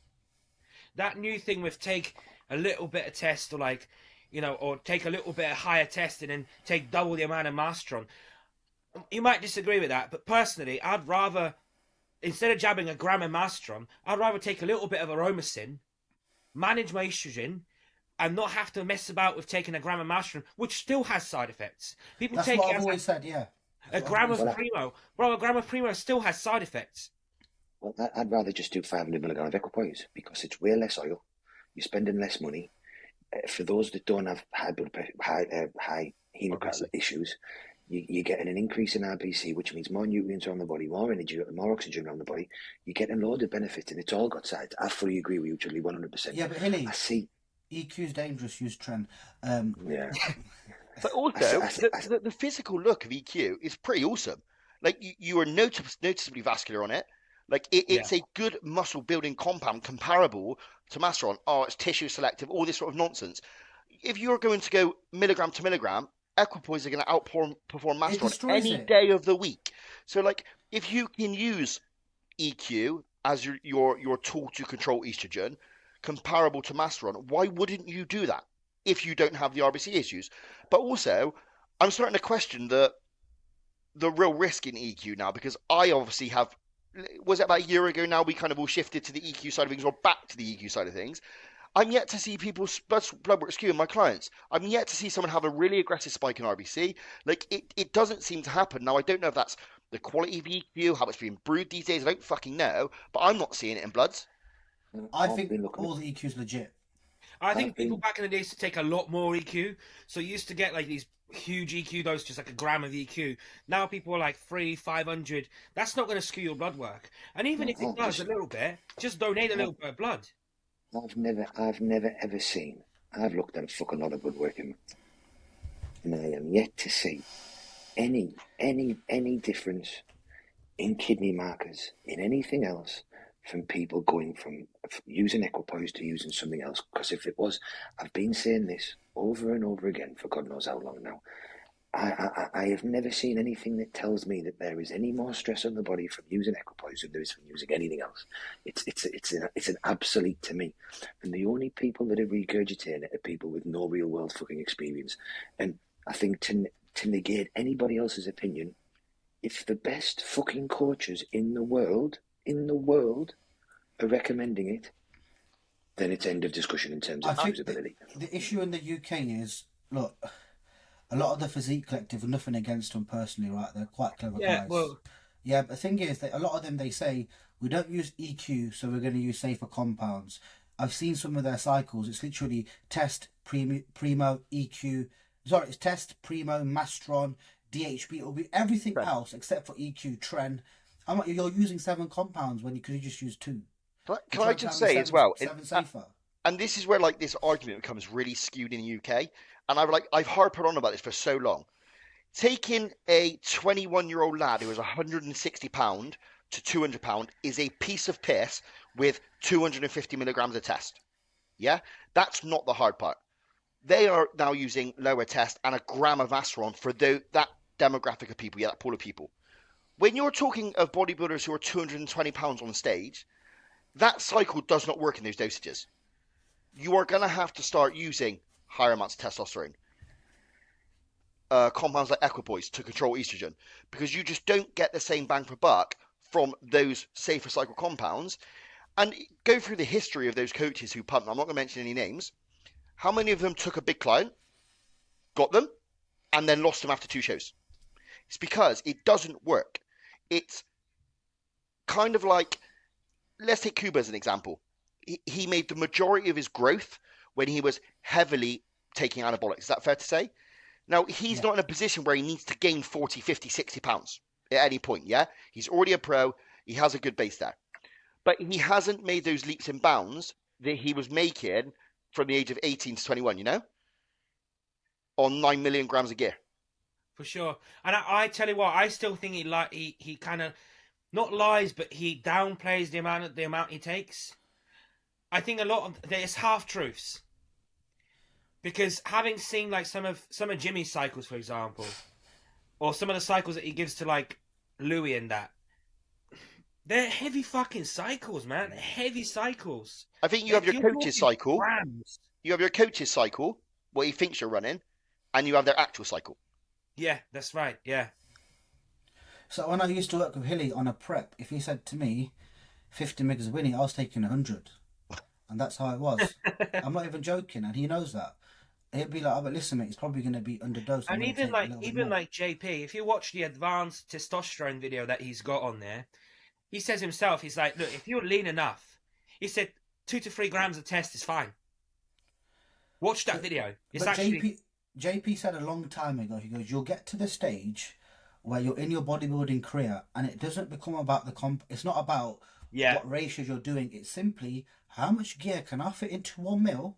That new thing with take a little bit of test or like, you know, or take a little bit of higher testing and take double the amount of Mastron. You might disagree with that, but personally, I'd rather, instead of jabbing a gram of Mastron, I'd rather take a little bit of Aromacin, manage my estrogen, and not have to mess about with taking a gram of Mastron, which still has side effects. People That's take what I've always said, yeah. A gram of Primo. Bro, a gram of Primo still has side effects. Well, I'd rather just do 500 milligram of equipoise because it's way less oil. You're spending less money. For those that don't have high blood pressure, high hemoglobin issues, you're getting an increase in RBC, which means more nutrients are on the body, more energy, more oxygen around the body. You're getting a load of benefits, and it's all got sides. I fully agree with you, Chudley, 100%. Yeah, but Hilly, I see. EQ's dangerous, use trend. Yeah. But also, the physical look of EQ is pretty awesome. Like, you are noticeably vascular on it. Like, it's a good muscle building compound comparable to Masteron. Oh, it's tissue selective, all this sort of nonsense. If you're going to go milligram to milligram, equipoise are going to outperform Masteron any day of the week. So, like, if you can use EQ as your tool to control estrogen, comparable to Masteron, why wouldn't you do that if you don't have the RBC issues? But also, I'm starting to question the real risk in EQ now, because I obviously have, was it about a year ago now, we kind of all shifted to the EQ side of things, or back to the EQ side of things. I'm yet to see people's blood work skew in my clients. I'm yet to see someone have a really aggressive spike in RBC. Like, it doesn't seem to happen. Now, I don't know if that's the quality of EQ, how it's being brewed these days. I don't fucking know, but I'm not seeing it in bloods. I think all the EQ's legit. I think people back in the day used to take a lot more EQ. So you used to get like these huge EQ doses, just like a gram of EQ. Now people are like 300, 500. That's not going to skew your blood work. And even if it does a little bit, just donate a little bit of blood. I've never ever seen. I've looked at a fucking lot of blood work, and I am yet to see any difference in kidney markers, in anything else, from people going from using equipoise to using something else. Because if it was, I've been saying this over and over again for God knows how long now. I have never seen anything that tells me that there is any more stress on the body from using equipoise than there is from using anything else. It's an absolute to me. And the only people that are regurgitating it are people with no real world fucking experience. And I think to negate anybody else's opinion, if the best fucking coaches in the world are recommending it, then it's end of discussion in terms of usability. The issue in the UK is, look, a lot of the physique collective, nothing against them personally, right? They're quite clever guys. Well, yeah, but the thing is that a lot of them, they say, we don't use EQ, so we're going to use safer compounds. I've seen some of their cycles. It's literally test, primo, EQ. Sorry, it's test, primo, mastron, DHB. It'll be everything else except for EQ, tren. I'm like, you're using 7 compounds when you could just use 2. Can I just say as well, 7 safer. And this is where like this argument becomes really skewed in the UK. And I've harped on about this for so long. Taking a 21-year-old lad who is 160 pound to 200 pound is a piece of piss with 250 milligrams of test. Yeah, that's not the hard part. They are now using lower test and a gram of Asteron for that demographic of people. Yeah, that pool of people. When you're talking of bodybuilders who are 220 pounds on stage, that cycle does not work in those dosages. You are going to have to start using higher amounts of testosterone, compounds like equipoise to control estrogen, because you just don't get the same bang for buck from those safer cycle compounds. And go through the history of those coaches who pumped. I'm not going to mention any names. How many of them took a big client, got them, and then lost them after 2 shows? It's because it doesn't work. It's kind of like, let's take Kuba as an example. He made the majority of his growth when he was heavily taking anabolics. Is that fair to say? Now, he's not in a position where he needs to gain 40, 50, 60 pounds at any point, yeah? He's already a pro. He has a good base there. But he hasn't made those leaps and bounds that he was making from the age of 18 to 21, you know? On 9 million grams of gear. For sure. And I tell you what, I still think he kind of, not lies, but he downplays the amount he takes. I think a lot of there's half truths, because having seen like some of Jimmy's cycles, for example, or some of the cycles that he gives to like Louis and that, they're heavy fucking cycles, man. Heavy cycles. I think you have your coach's cycle. You have your coach's cycle, what he thinks you're running, and you have their actual cycle. Yeah, that's right. Yeah. So when I used to work with Hilly on a prep, if he said to me 50 mgs of Winnie, I was taking 100. And that's how it was. I'm not even joking, and he knows that. He'd be like, oh, but listen, mate, it's probably going to be underdosed. And even like JP, if you watch the advanced testosterone video that he's got on there, he says himself, he's like, look, if you're lean enough, he said 2 to 3 grams of test is fine. Watch that video. It's actually... JP said a long time ago, he goes, you'll get to the stage where you're in your bodybuilding career and it doesn't become about it's not about what ratios you're doing. It's simply how much gear can I fit into 1 mil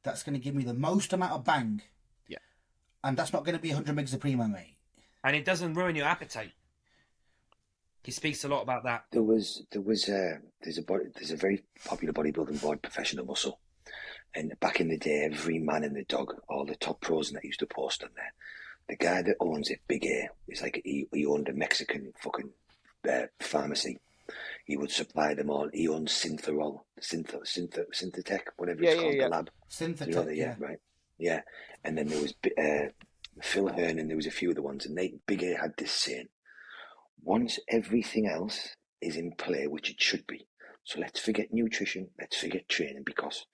that's going to give me the most amount of bang. Yeah. And that's not going to be 100 mgs of primo, mate. And it doesn't ruin your appetite. He speaks a lot about that. There's a very popular bodybuilding board, Professional Muscle. And back in the day, every man and the dog, all the top pros and that used to post on there. The guy that owns it, Big A, is like he owned a Mexican fucking pharmacy. He would supply them all. He owned Synthetech, whatever it's called, the lab. Synthetech, right. Yeah. And then there was Phil Hearn, and there was a few other ones. And Big A had this saying, once everything else is in play, which it should be, so let's forget nutrition, let's forget training, because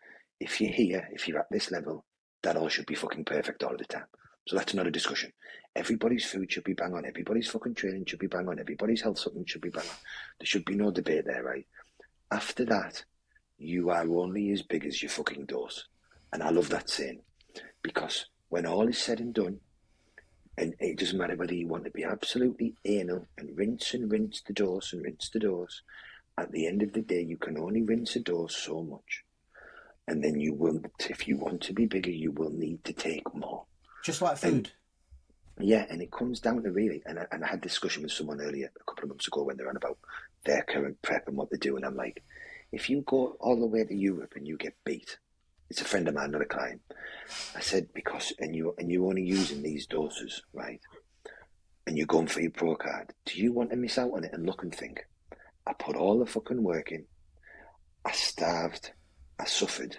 if you're here, if you're at this level, that all should be fucking perfect all of the time. So that's not a discussion. Everybody's food should be bang on. Everybody's fucking training should be bang on. Everybody's health supplement should be bang on. There should be no debate there, right? After that, you are only as big as your fucking dose. And I love that saying, because when all is said and done, and it doesn't matter whether you want to be absolutely anal and rinse the dose and rinse the dose, at the end of the day, you can only rinse a dose so much. And then you will, if you want to be bigger, you will need to take more. Just like food. Yeah, and it comes down to really, and I had a discussion with someone earlier a couple of months ago when they're on about their current prep and what they do, and I'm like, if you go all the way to Europe and you get beat, it's a friend of mine, not a client. I said, because and you're only using these doses, right? And you're going for your pro card. Do you want to miss out on it and look and think, I put all the fucking work in, I starved, I suffered,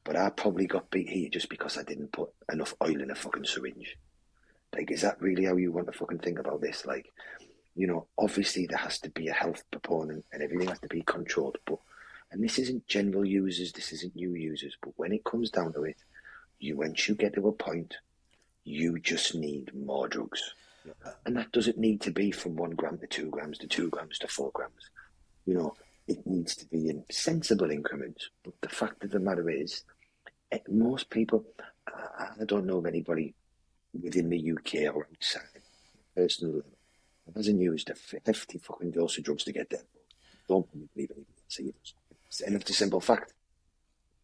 but I probably got beat here just because I didn't put enough oil in a fucking syringe. Like, is that really how you want to fucking think about this? Like, obviously there has to be a health proponent and everything has to be controlled, but, and this isn't general users, this isn't new users, but when it comes down to it, once you get to a point, you just need more drugs. And that doesn't need to be from 1 gram to 2 grams to 2 grams to 4 grams. It needs to be in sensible increments. But the fact of the matter is, most people, I don't know of anybody within the UK or outside, personally, that hasn't used a 50 fucking dose of drugs to get there. Don't believe anybody else either. And it's a simple fact.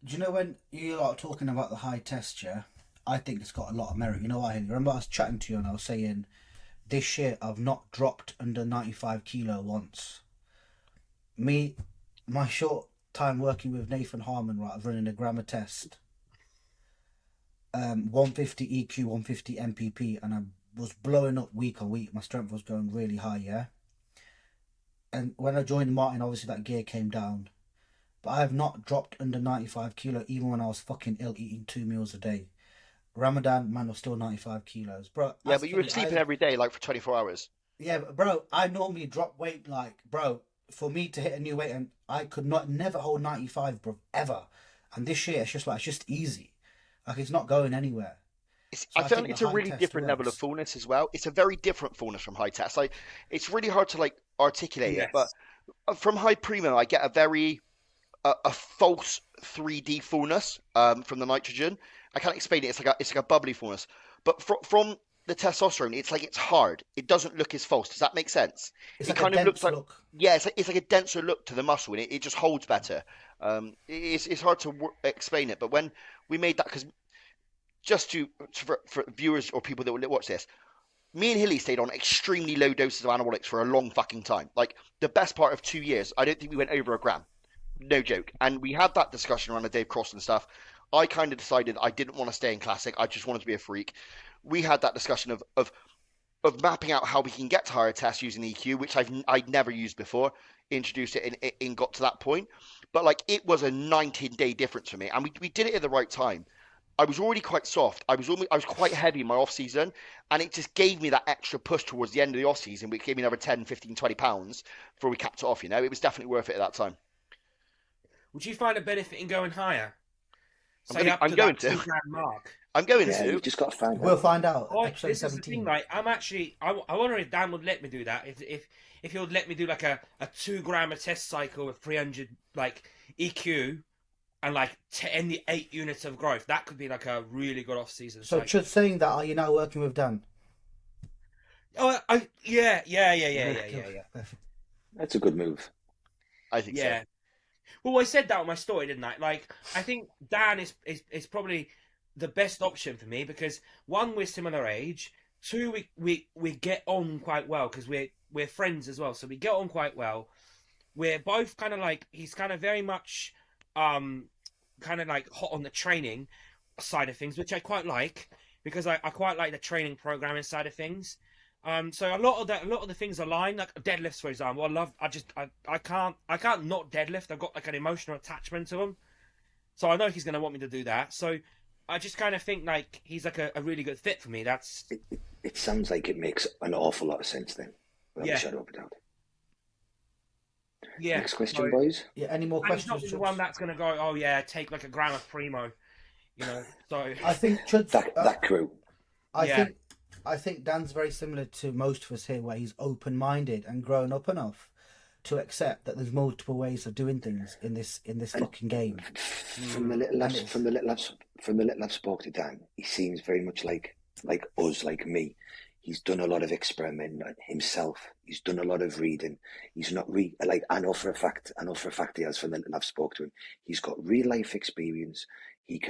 Do you know when you are talking about the high test, yeah? I think it's got a lot of merit. You know what, Hilly? Remember I was chatting to you and I was saying, this year I've not dropped under 95 kilo once. My short time working with Nathan Harmon, right, I've running a grammar test. 150 EQ, 150 MPP, and I was blowing up week on week. My strength was going really high, yeah? And when I joined Martin, obviously that gear came down. But I have not dropped under 95 kilo, even when I was fucking ill, eating 2 meals a day. Ramadan, man, was still 95 kilos. Bro, Yeah, but you were sleeping every day, like for 24 hours. Yeah, but bro, I normally drop weight, like, bro, for me to hit a new weight, and I could never hold 95, bro, ever. And this year, it's just easy. Like, it's not going anywhere. I feel it's a really different level of fullness as well. It's a very different fullness from high test. Like, it's really hard to like articulate it, but from high primo, I get a very a false 3D fullness from the nitrogen. I can't explain it. It's like a bubbly fullness. But from the testosterone, it's hard. It doesn't look as false. Does that make sense? It like kind of looks like it's like a denser look to the muscle, and it just holds better. It's hard to explain it. But when we made that, because just for viewers or people that will watch this, me and Hilly stayed on extremely low doses of anabolics for a long fucking time. Like the best part of 2 years, I don't think we went over a gram. No joke. And we had that discussion around the Dave Cross and stuff. I kind of decided I didn't want to stay in classic. I just wanted to be a freak. We had that discussion of mapping out how we can get to higher tests using EQ, which I'd never used before. Introduced it and got to that point. But like it was a 19-day difference for me, and we did it at the right time. I was already quite soft. I was quite heavy in my off season, and it just gave me that extra push towards the end of the off season, which gave me another 10, 15, 20 pounds before we capped it off. It was definitely worth it at that time. Would you find a benefit in going higher? I'm going to. You just got to find out. We'll find out. Well, Episode this 17. is the thing, right? I wonder if Dan would let me do that. If he would let me do like a 2 gram test cycle with 300 like EQ and like 8 units of growth. That could be like a really good off season. So just saying that, are you now working with Dan? Oh, yeah. That's a good move. I think so. Well, I said that on my story, didn't I? Like, I think Dan is probably the best option for me because 1, we're similar age. 2, we get on quite well because we're friends as well, so we get on quite well. We're both kind of like he's kind of very much kind of like hot on the training side of things, which I quite like because I quite like the training programming side of things. So a lot of the things align, like deadlifts, for example. I can't not deadlift. I've got like an emotional attachment to him, so I know he's going to want me to do that. So I just kind of think like he's like a really good fit for me. It sounds like it makes an awful lot of sense then. Without a shadow of a doubt. Yeah. Next question, boys. Yeah. Any more questions? He's not the one that's going to go, oh yeah, take like a gram of Primo, So I think that crew. I think Dan's very similar to most of us here, where he's open-minded and grown up enough to accept that there's multiple ways of doing things in this fucking game. From the little I've spoke to Dan, he seems very much like us, like me. He's done a lot of experimenting himself. He's done a lot of reading. He's not I know for a fact he has. From the little I've spoke to him, he's got real life experience. He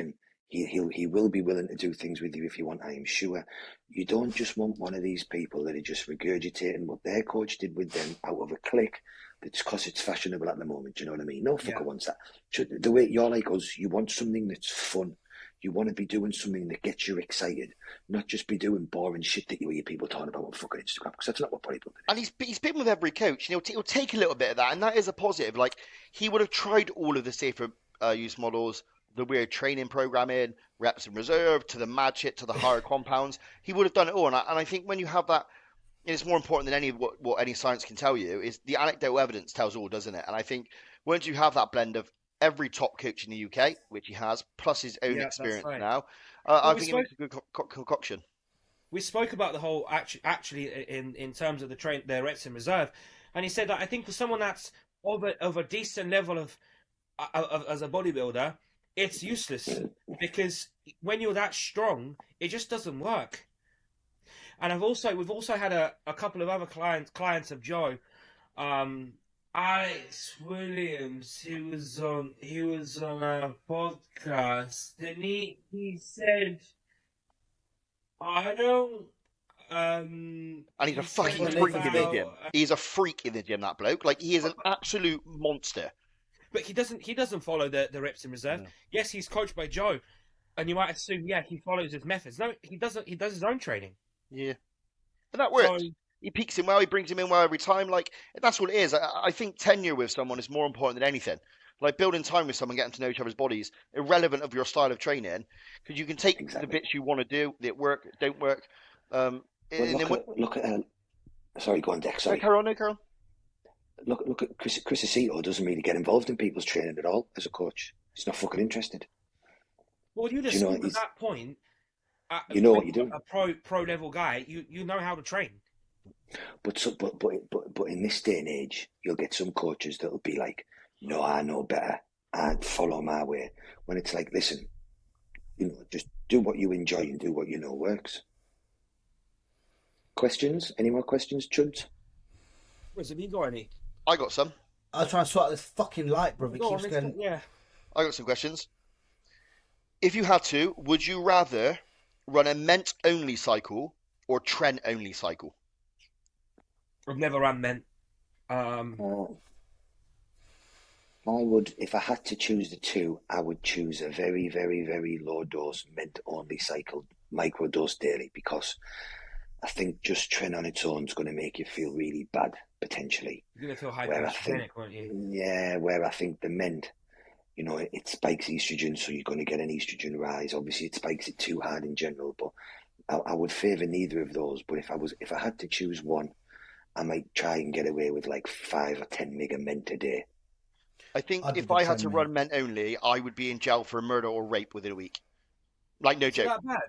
He will be willing to do things with you if you want, I am sure. You don't just want one of these people that are just regurgitating what their coach did with them out of a click. That's because it's fashionable at the moment. Do you know what I mean? No fucker wants that. The way you're like us, you want something that's fun. You want to be doing something that gets you excited, not just be doing boring shit that you hear people talking about on fucking Instagram, because that's not what bodybuilding is. And he's been with every coach. You know, he'll take a little bit of that, and that is a positive. Like, he would have tried all of the safer use models, the weird training programming, reps and reserve, to the mad shit, to the higher compounds. He would have done it all. And I think when you have that, it's more important than what any science can tell you, is the anecdotal evidence tells all, doesn't it? And I think once you have that blend of every top coach in the UK, which he has, plus his own experience now, I think it makes a good concoction. We spoke about the whole actually in terms of the reps in reserve, and he said that I think for someone that's of a decent level of as a bodybuilder, it's useless, because when you're that strong, it just doesn't work. And we've also had a couple of other clients of Joe, Alex Williams. He was on a podcast, and he said, I don't. And he's a fucking freak in the gym. He's a freak in the gym, that bloke. Like, he is an absolute monster. But he doesn't follow the reps in reserve. No. Yes, he's coached by Joe, and you might assume, he follows his methods. No, he doesn't. He does his own training. Yeah, and that works. So, he peaks him well. He brings him in well every time. Like, that's what it is. I think tenure with someone is more important than anything. Like, building time with someone, getting to know each other's bodies, irrelevant of your style of training, because you can take the bits you want to do that work, don't work. Look at sorry, go on, Dex. Sorry, Carol. No, Carol. Look at Chris Aceto doesn't really get involved in people's training at all as a coach. He's not fucking interested. Well, you just at that point. You know what you're doing. A pro level guy, you know how to train. But in this day and age, you'll get some coaches that'll be like, "No, I know better. I'd follow my way." When it's like, listen, just do what you enjoy and do what you know works. Questions? Any more questions, Chuds? Where's have you got any? I got some. I was trying to sort out this fucking light, bro. It keeps going. Yeah. I got some questions. If you had to, would you rather run a ment only cycle or tren only cycle? I've never ran ment. I would, if I had to choose the two, I would choose a very, very, very low dose ment only cycle, micro dose daily, because I think just tren on its own is going to make you feel really bad, potentially. You're going to feel hypertonic, won't you? Yeah, where I think the ment, it spikes estrogen, so you're going to get an estrogen rise. Obviously, it spikes it too hard in general, but I would favour neither of those. But if I had to choose one, I might try and get away with like 5 or 10 mega ment a day. I think if I had to run ment only, I would be in jail for murder or rape within a week. Like, no joke. Is that bad?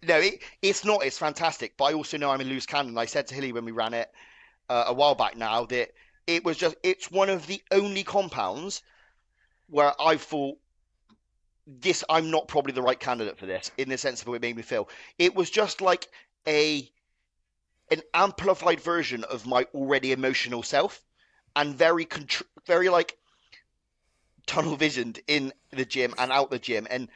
No, it's not. It's fantastic. But I also know I'm in loose cannon. I said to Hilly when we ran it a while back now that it's one of the only compounds where I thought, I'm not probably the right candidate for this, in the sense of what it made me feel. It was just like an amplified version of my already emotional self, and very like tunnel visioned in the gym and out the gym. And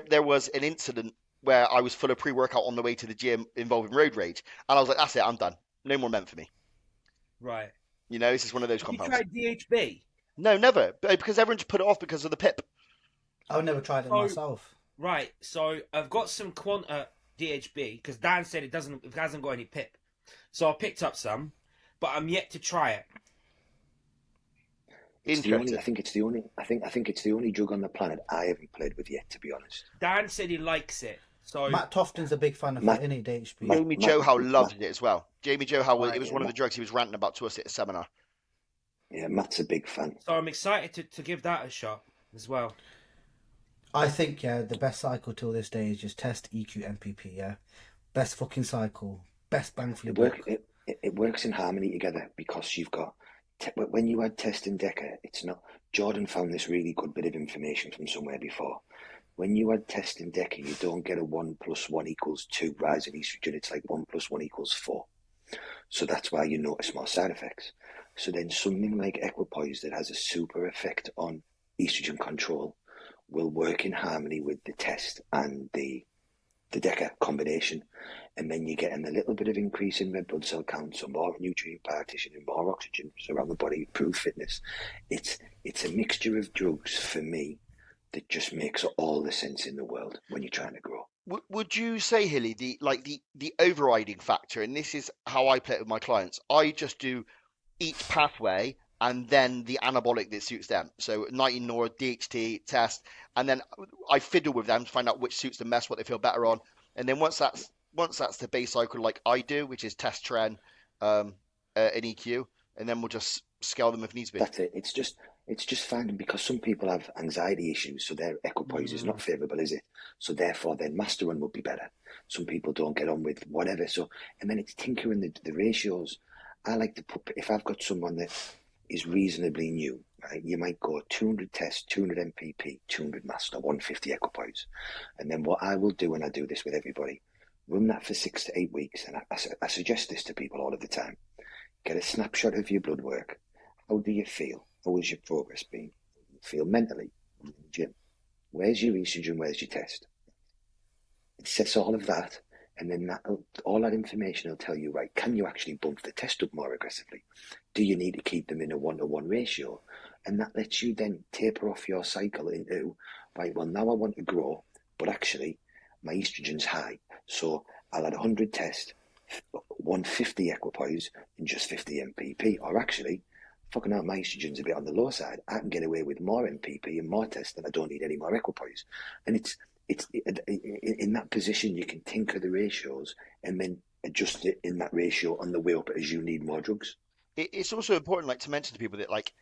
there was an incident where I was full of pre-workout on the way to the gym involving road rage, and I was like, that's it, I'm done. No more ment for me. Right. This is one of those compounds. You tried DHB? No, never. Because everyone's put it off because of the PIP. I've never tried it myself. Right. So I've got some DHB because Dan said it hasn't got any PIP. So I picked up some, but I'm yet to try it. I think it's the only drug on the planet I haven't played with yet, to be honest. Dan said he likes it. So Matt Tofton's a big fan of it, isn't he, DHB? Jamie Johal loved it as well. Jamie Johal, it was one of the drugs he was ranting about to us at a seminar. Yeah, Matt's a big fan. So I'm excited to give that a shot as well. I think, the best cycle till this day is just test EQ MPP, yeah? Best fucking cycle. Best bang for your buck. It works in harmony together, because you've got... when you add test and Deca, it's not... Jordan found this really good bit of information from somewhere before. When you add test and Deca, you don't get a 1 + 1 = 2 rise in estrogen. It's like 1 + 1 = 4. So that's why you notice more side effects. So then something like equipoise that has a super effect on estrogen control will work in harmony with the test and the DECA combination, and then you're getting a little bit of increase in red blood cell count, so more nutrient partition and more oxygen around the body, improve fitness. It's a mixture of drugs for me that just makes all the sense in the world when you're trying to grow. Would you say, Hilly, the overriding factor, and this is how I play it with my clients, I just do each pathway and then the anabolic that suits them. So nitinol, DHT test, and then I fiddle with them to find out which suits them best, what they feel better on. And then once that's the base cycle, like I do, which is test, tren, and EQ, and then we'll just scale them if needs be. That's it. It's just finding, because some people have anxiety issues, so their equipoise is not favourable, is it? So therefore, their master run would be better. Some people don't get on with whatever. So, and then it's tinkering the ratios. I like to put, if I've got someone that is reasonably new, right, you might go 200 test, 200 MPP, 200 master, 150 equipoise. And then what I will do, and I do this with everybody, run that for 6 to 8 weeks. And I suggest this to people all of the time. Get a snapshot of your blood work. How do you feel? How has your progress been? Feel mentally in the gym. Where's your estrogen? Where's your test? It sets all of that, and then all that information will tell you, right, can you actually bump the test up more aggressively? Do you need to keep them in a 1-to-1 ratio? And that lets you then taper off your cycle into, right, well, now I want to grow, but actually my estrogen's high. So I'll add 100 test, 150 equipoise, and just 50 MPP. Or actually, fucking out, my estrogen's a bit on the low side. I can get away with more MPP and more test, and I don't need any more equipoise. And it's in that position you can tinker the ratios and then adjust it in that ratio on the way up as you need more drugs. It's also important, like, to mention to people that, like,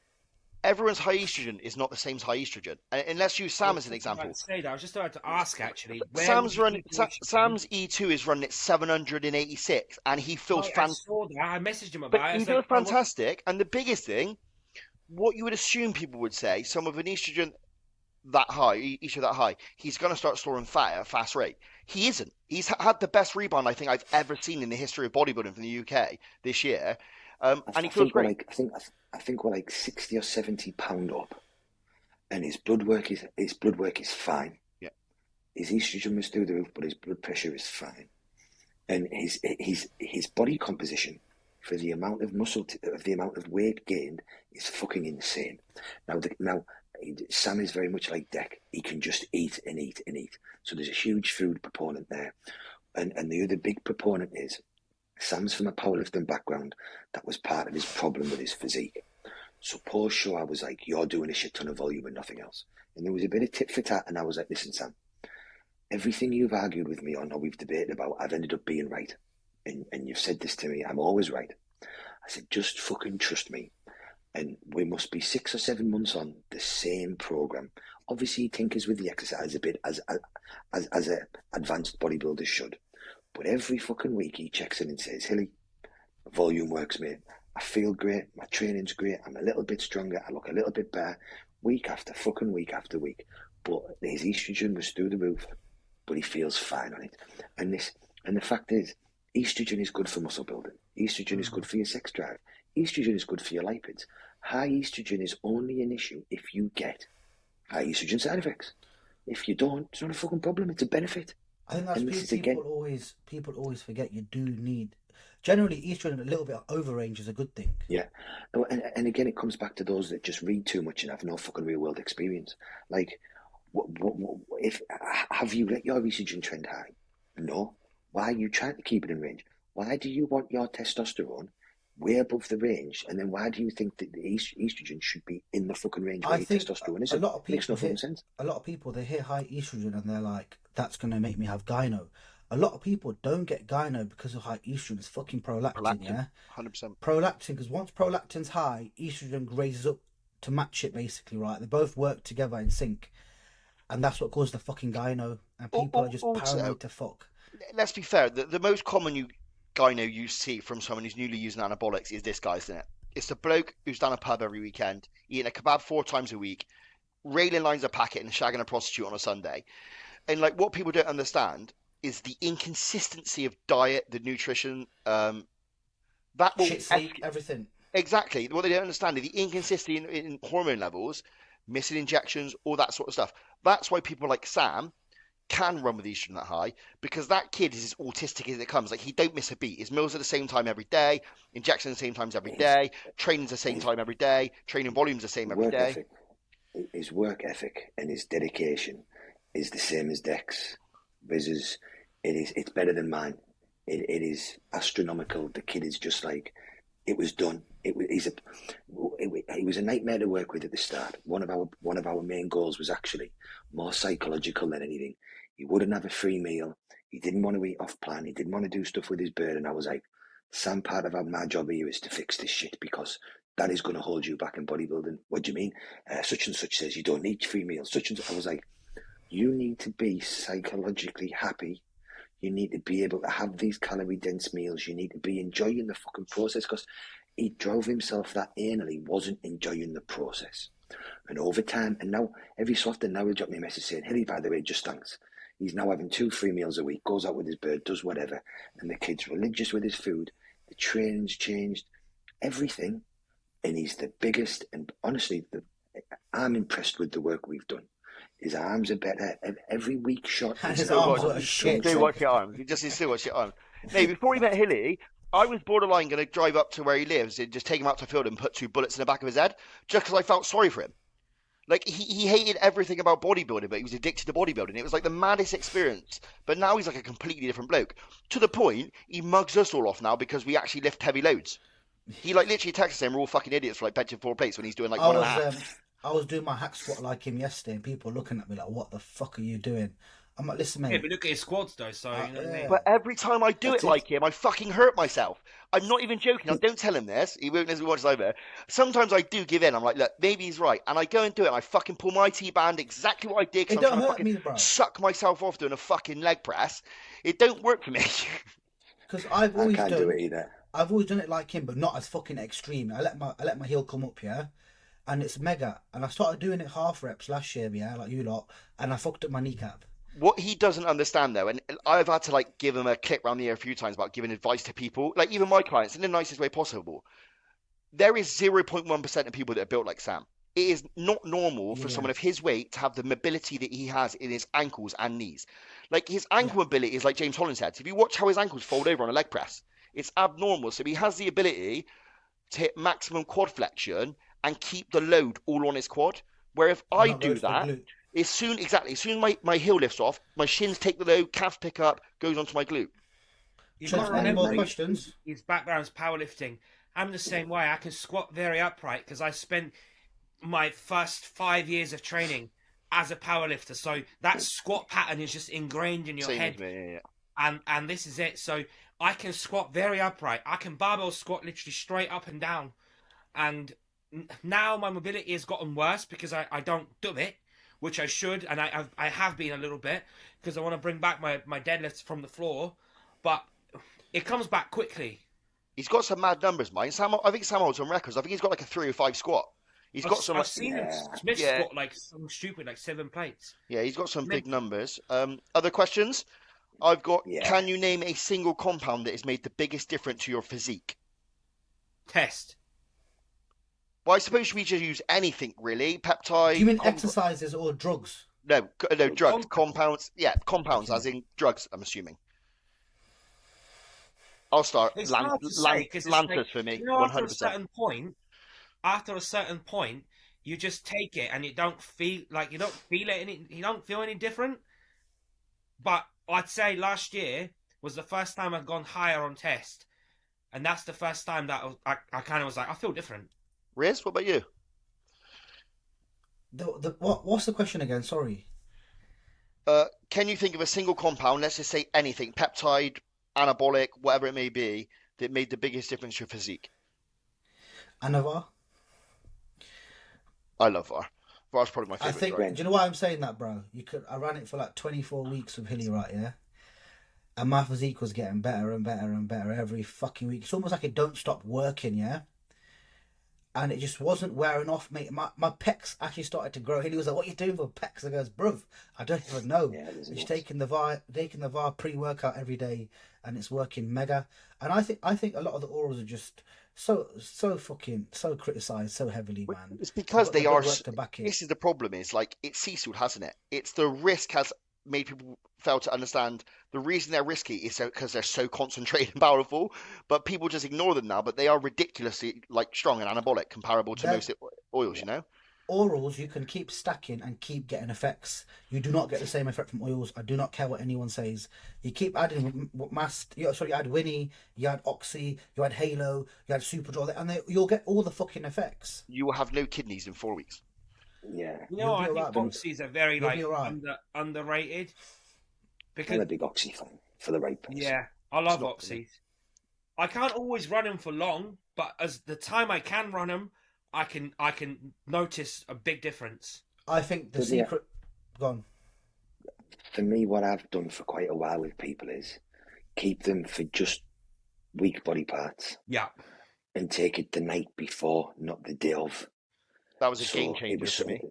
everyone's high estrogen is not the same as high estrogen. And let's use Sam as an example. I was just about to ask, actually. Sam's E2 is running at 786, and he feels fantastic. I messaged him about it. He feels fantastic. And the biggest thing, what you would assume people would say, some of an estrogen that high, he's going to start storing fat at a fast rate. He isn't. He's had the best rebound I think I've ever seen in the history of bodybuilding from the UK this year. And he feels great. I think we're like 60 or 70 pound up, and his blood work is fine. Yeah, his estrogen was through the roof, but his blood pressure is fine, and his body composition for the amount of the amount of weight gained is fucking insane. Now Sam is very much like Deck. He can just eat and eat and eat. So there's a huge food proponent there, and the other big proponent is, Sam's from a powerlifting background. That was part of his problem with his physique. So post show, I was like, you're doing a shit ton of volume and nothing else. And there was a bit of tit for tat, and I was like, listen, Sam, everything you've argued with me on or we've debated about, I've ended up being right. And you've said this to me, I'm always right. I said, just fucking trust me. And we must be 6 or 7 months on the same program. Obviously, he tinkers with the exercise a bit as a advanced bodybuilder should. But every fucking week he checks in and says, Hilly, volume works, mate. I feel great. My training's great. I'm a little bit stronger. I look a little bit better. Week after fucking week after week. But his estrogen was through the roof, but he feels fine on it. And the fact is, estrogen is good for muscle building. Estrogen is good for your sex drive. Estrogen is good for your lipids. High estrogen is only an issue if you get high estrogen side effects. If you don't, it's not a fucking problem. It's a benefit. I think that's people always forget. You do need, generally, estrogen a little bit over range is a good thing. Yeah, and again, it comes back to those that just read too much and have no fucking real world experience. Like, have you let your estrogen trend high? No. Why are you trying to keep it in range? Why do you want your testosterone way above the range, and then why do you think that the estrogen should be in the fucking range where your testosterone is? Makes no fucking sense. A lot of people, they hear high estrogen and they're like, that's going to make me have gyno. A lot of people don't get gyno because of high estrogen. It's fucking prolactin, yeah? 100%. Prolactin, because once prolactin's high, estrogen raises up to match it, basically, right? They both work together in sync. And that's what causes the fucking gyno. And people are just paranoid to fuck. Let's be fair, the most common gyno you see from someone who's newly using anabolics is this guy, isn't it? It's the bloke who's down a pub every weekend, eating a kebab 4 times a week, railing lines a packet and shagging a prostitute on a Sunday. And like, what people don't understand is the inconsistency of diet, the nutrition, that will shit, sleep, everything. Exactly. What they don't understand is the inconsistency in hormone levels missing injections, all that sort of stuff. That's why people like Sam can run with estrogen that high, because that kid is as autistic as it comes. Like, he don't miss a beat. His meals at the same time every day, injections at the same times every day, training's the same time every day, training volume's the same every day. His work ethic and his dedication is the same as Dex. It's better than mine. It is astronomical. The kid is just like, it was done. He was a nightmare to work with at the start. One of our main goals was actually more psychological than anything. He wouldn't have a free meal. He didn't want to eat off plan. He didn't want to do stuff with his bird. And I was like, Sam, part of my job here is to fix this shit, because that is going to hold you back in bodybuilding. What do you mean? Such and such says you don't need free meals. Such and such. I was like, you need to be psychologically happy. You need to be able to have these calorie dense meals. You need to be enjoying the fucking process, because he drove himself that anally, wasn't enjoying the process. And over time, and now every so often now he'll drop me a message saying, Hilly, by the way, just thanks. He's now having 2 free meals a week, goes out with his bird, does whatever, and the kid's religious with his food. The training's changed, everything, and he's the biggest. And honestly, I'm impressed with the work we've done. His arms are better every week. Shot. His arms are shit. Do watch your arms. You just need to watch your arms. Now, before he met Hilly, I was borderline going to drive up to where he lives and just take him out to the field and put 2 bullets in the back of his head, just because I felt sorry for him. Like, he hated everything about bodybuilding, but he was addicted to bodybuilding. It was like the maddest experience. But now he's like a completely different bloke. To the point, he mugs us all off now because we actually lift heavy loads. He like literally texts saying we're all fucking idiots for like benching 4 plates when he's doing like 1.5. I was doing my hack squat like him yesterday, and people looking at me like, "What the fuck are you doing?" I'm like, "Listen, mate." Yeah, but look at his squads though. So you know what I mean? But every time I do it like him, I fucking hurt myself. I'm not even joking. Now, don't tell him this. He won't listen to watch over. Sometimes I do give in. I'm like, look, maybe he's right, and I go and do it. And I fucking pull my T-band, exactly what I did. It don't hurt me, bro. Suck myself off doing a fucking leg press. It don't work for me. Because I've always do it either. I've always done it like him, but not as fucking extreme. I let my heel come up, yeah, and it's mega. And I started doing it half reps last year, yeah, like you lot, and I fucked up my kneecap. What he doesn't understand though, and I've had to like give him a kick round the ear a few times about giving advice to people, like even my clients, in the nicest way possible. There is 0.1% of people that are built like Sam. It is not normal for someone of his weight to have the mobility that he has in his ankles and knees. Like his ankle mobility is like James Holland's head. If you watch how his ankles fold over on a leg press, it's abnormal. So he has the ability to hit maximum quad flexion and keep the load all on his quad. Where if I do that, as soon as my heel lifts off, my shins take the load, calves pick up, goes onto my glute. You've got to remember, more questions? His background's powerlifting. I'm the same way. I can squat very upright because I spent my first 5 years of training as a powerlifter. So that squat pattern is just ingrained in your Same head. as me, yeah. And this is it. So I can squat very upright. I can barbell squat literally straight up and down. And now my mobility has gotten worse because I don't do it, which I should, and I have been a little bit because I want to bring back my deadlifts from the floor, but it comes back quickly. He's got some mad numbers, mate. I think Sam holds on records. I think he's got like a 305 squat. I've seen him Smith squat like some stupid, like 7 plates. Yeah, he's got some big numbers. Other questions? I've got, can you name a single compound that has made the biggest difference to your physique? Test. Well, I suppose we just use anything, really. Peptide. Do you mean exercises or drugs? No, drugs. Compounds. Yeah, compounds, as in drugs, I'm assuming. I'll start. Lantus for me, 100%. After a certain point, you just take it and you don't feel it, you don't feel any different. But I'd say last year was the first time I'd gone higher on test, and that's the first time that I kind of was like, I feel different. Riz, what about you? What's the question again? Sorry. Can you think of a single compound, let's just say anything, peptide, anabolic, whatever it may be, that made the biggest difference to your physique? Anavar. I love VAR. VAR's probably my favorite. I think. Do you know why I'm saying that, bro? I ran it for like 24 weeks with Hilly, right? Yeah. And my physique was getting better and better and better every fucking week. It's almost like it don't stop working, yeah. And it just wasn't wearing off, mate. My pecs actually started to grow. Hilly was like, "What are you doing for pecs?" I goes, "Bruv, I don't even know." It's taking the VAR pre-workout every day, and it's working mega. And I think a lot of the orals are just so fucking so criticised so heavily, man. It's They've because got they the are. good work to back it. This is the problem. Is like it's ceaseled, hasn't it? It's the risk has made people fail to understand the reason they're risky is because they're so concentrated and powerful. But people just ignore them now. But they are ridiculously like strong and anabolic comparable to They're most oils. You know. orals you can keep stacking and keep getting effects. You do not get the same effect from oils. I do not care what anyone says. You keep adding mast. You add Winnie. You add Oxy. You add Halo. You add Superdrug, and you'll get all the fucking effects. You will have no kidneys in 4 weeks. Yeah, You know, You'll I be think alright, babe. Oxys are very You'll like be alright. underrated I'm because a big Oxy fan for the right price. yeah, I love not- Oxys. I can't always run them for long, but as the time I can run them, I can notice a big difference. I think the But yeah. secret. Gone. For me, what I've done for quite a while with people is keep them for just weak body parts Yeah, and take it the night before, not the day of. That was a So game it changer was for me.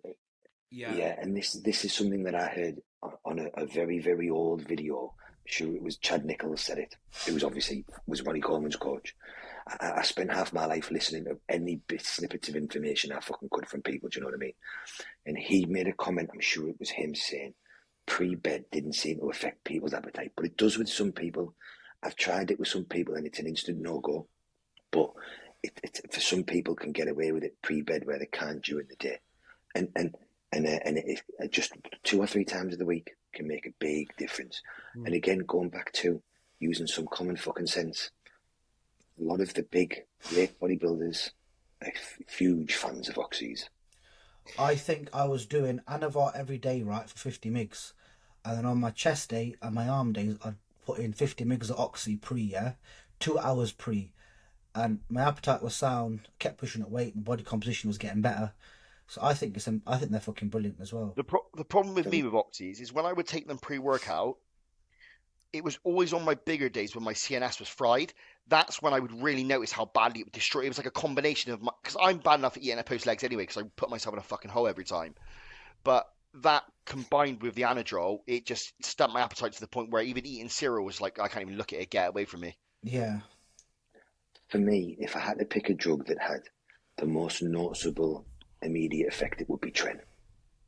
yeah. and this is something that I heard on a very, very old video. I'm sure it was Chad Nichols said it. It was obviously was Ronnie Coleman's coach. I spent half my life listening to any bit snippets of information I fucking could from people. Do you know what I mean? And he made a comment. I'm sure it was him saying pre-bed didn't seem to affect people's appetite, but it does with some people. I've tried it with some people, and it's an instant no-go. But it for some people can get away with it pre-bed where they can't during the day, and it just 2 or 3 times of the week can make a big difference. And again, going back to using some common fucking sense, a lot of the big great bodybuilders are huge fans of oxys. I think I was doing Anavar every day, right, for 50 mgs. And then on my chest day and my arm days, I'd put in 50 mgs of Oxy pre, yeah? 2 hours pre. And my appetite was sound, kept pushing at weight, my body composition was getting better. So I think they're fucking brilliant as well. The problem with me with Oxys is when I would take them pre-workout, it was always on my bigger days when my CNS was fried. That's when I would really notice how badly it would destroy. It was like a combination of because I'm bad enough at eating post legs anyway because I put myself in a fucking hole every time. But that combined with the anadrol, it just stumped my appetite to the point where even eating cereal was like I can't even look at it, get away from me. Yeah. For me, if I had to pick a drug that had the most noticeable immediate effect, it would be Tren.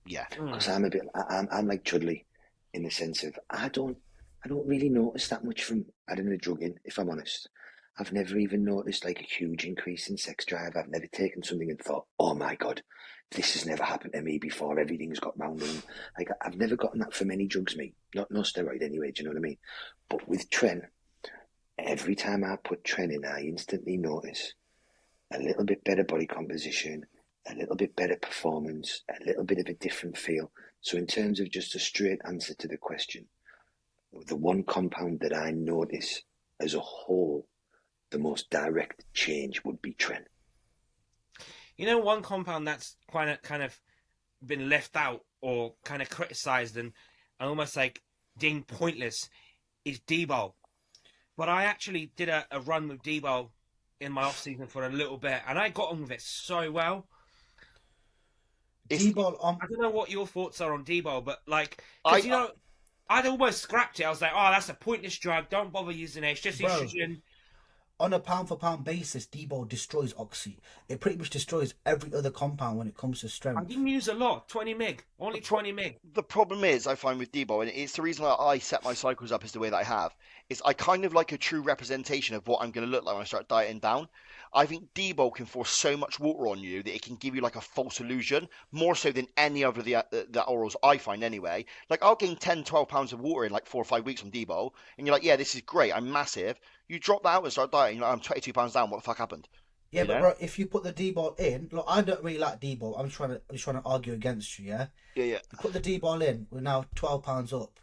Yeah. Because I'm like Chudley in the sense of I don't really notice that much from adding a drug in, if I'm honest. I've never even noticed like a huge increase in sex drive. I've never taken something and thought, oh my God, this has never happened to me before. Everything's got round and like I've never gotten that from any drugs, mate. No steroid anyway, do you know what I mean? But with Tren, every time I put Tren in, I instantly notice a little bit better body composition, a little bit better performance, a little bit of a different feel. So in terms of just a straight answer to the question, the one compound that I notice as a whole, the most direct change would be Tren. You know, one compound that's kind of been left out or kind of criticised and almost like deemed pointless is Debol. But I actually did a run with Debol in my off season for a little bit, and I got on with it so well. Debol I don't know what your thoughts are on Debol, but like, I'd almost scrapped it. I was like, oh, that's a pointless drug. Don't bother using it. It's just estrogen. On a pound for pound basis, Debol destroys Oxy. It pretty much destroys every other compound when it comes to strength. I didn't use a lot. 20 mig. Only 20 mig. The problem is, I find with Debol, and it's the reason why I set my cycles up as the way that I have, is I kind of like a true representation of what I'm going to look like when I start dieting down. I think Debol can force so much water on you that it can give you like a false illusion, more so than any other of the orals I find anyway. Like I'll gain 10, 12 pounds of water in like 4 or 5 weeks from Debol, and you're like, yeah, this is great, I'm massive. You drop that out and start dieting, you're like, I'm 22 pounds down, what the fuck happened? Yeah, but bro, if you put the Debol in, look, I don't really like Debol. I'm just trying to argue against you, yeah? Yeah. You put the Debol in, we're now 12 pounds up.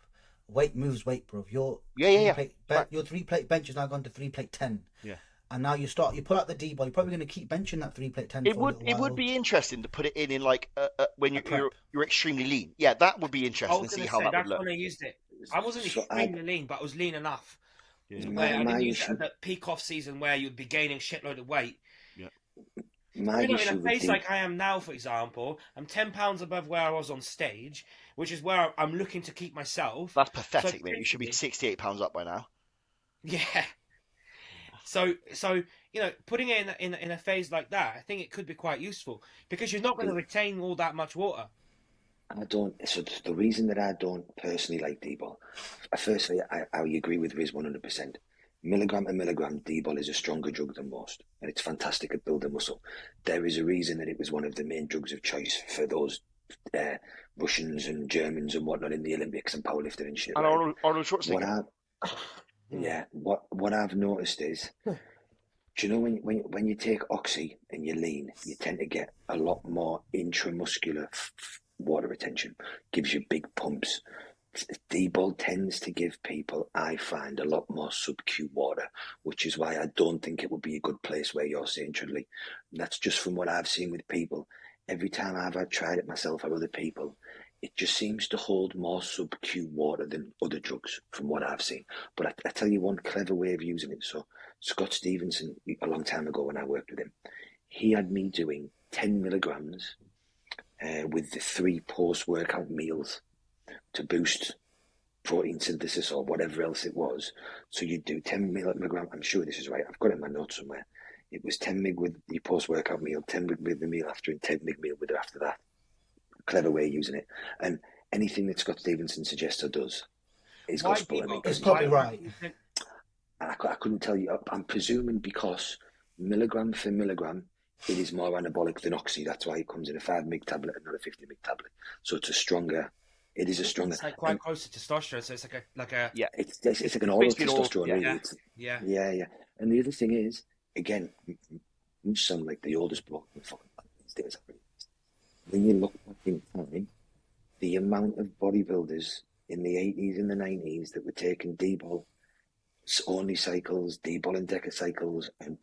Weight moves weight, bro. Your your 3 plate bench has now gone to 3 plate 10. Yeah. And now you pull out the Debol, you're probably going to keep benching that 3 plate 10 It for a little while. would be interesting to put it in like when you're extremely lean. Yeah, that would be interesting to see how that would look. That's when I used it. I wasn't extremely lean, but I was lean enough. Yeah. Where I didn't use it at the peak off season where you'd be gaining shitload of weight. Yeah. In a phase like I am now, for example, I'm 10 pounds above where I was on stage, which is where I'm looking to keep myself. That's pathetic, mate. You should be 68 pounds up by now. Yeah. So putting it in a phase like that, I think it could be quite useful because you're not going to retain all that much water. I don't. So the reason that I don't personally like D-bol, firstly, I agree with Riz 100%. Milligram to milligram, D-bol is a stronger drug than most, and it's fantastic at building muscle. There is a reason that it was one of the main drugs of choice for those Russians and Germans and whatnot in the Olympics and powerlifting and shit. And right? Arnold Schwarzenegger. What I've noticed is, do you know when you take oxy and you lean, you tend to get a lot more intramuscular water retention, gives you big pumps. D-bol tends to give people, I find, a lot more sub-Q water, which is why I don't think it would be a good place where you're saying, Chudley. That's just from what I've seen with people. Every time I've tried it myself or other people, it just seems to hold more sub-Q water than other drugs from what I've seen. But I tell you one clever way of using it. So Scott Stevenson, a long time ago when I worked with him, he had me doing 10 milligrams with the 3 post-workout meals to boost protein synthesis or whatever else it was. So you'd do 10 milligram. I'm sure this is right. I've got it in my notes somewhere. It was 10 mg with the post-workout meal, 10 mg with the meal after, and 10 mg meal with it after that. Clever way of using it. And anything that Scott Stevenson suggests or does is gospel. I mean, it's probably right. I couldn't tell you. I'm presuming because milligram for milligram, it is more anabolic than oxy. That's why it comes in a 5 mg tablet and not a 50 mg tablet. So it's a stronger. It is a stronger. It's like quite close to testosterone, so it's like a yeah. It's like an oral testosterone. Really. Yeah. And the other thing is, again, you sound like the oldest bloke in fucking these days. When you look back in time, the amount of bodybuilders in the 80s and the 90s that were taking D-bol only cycles, D-bol and deca cycles, and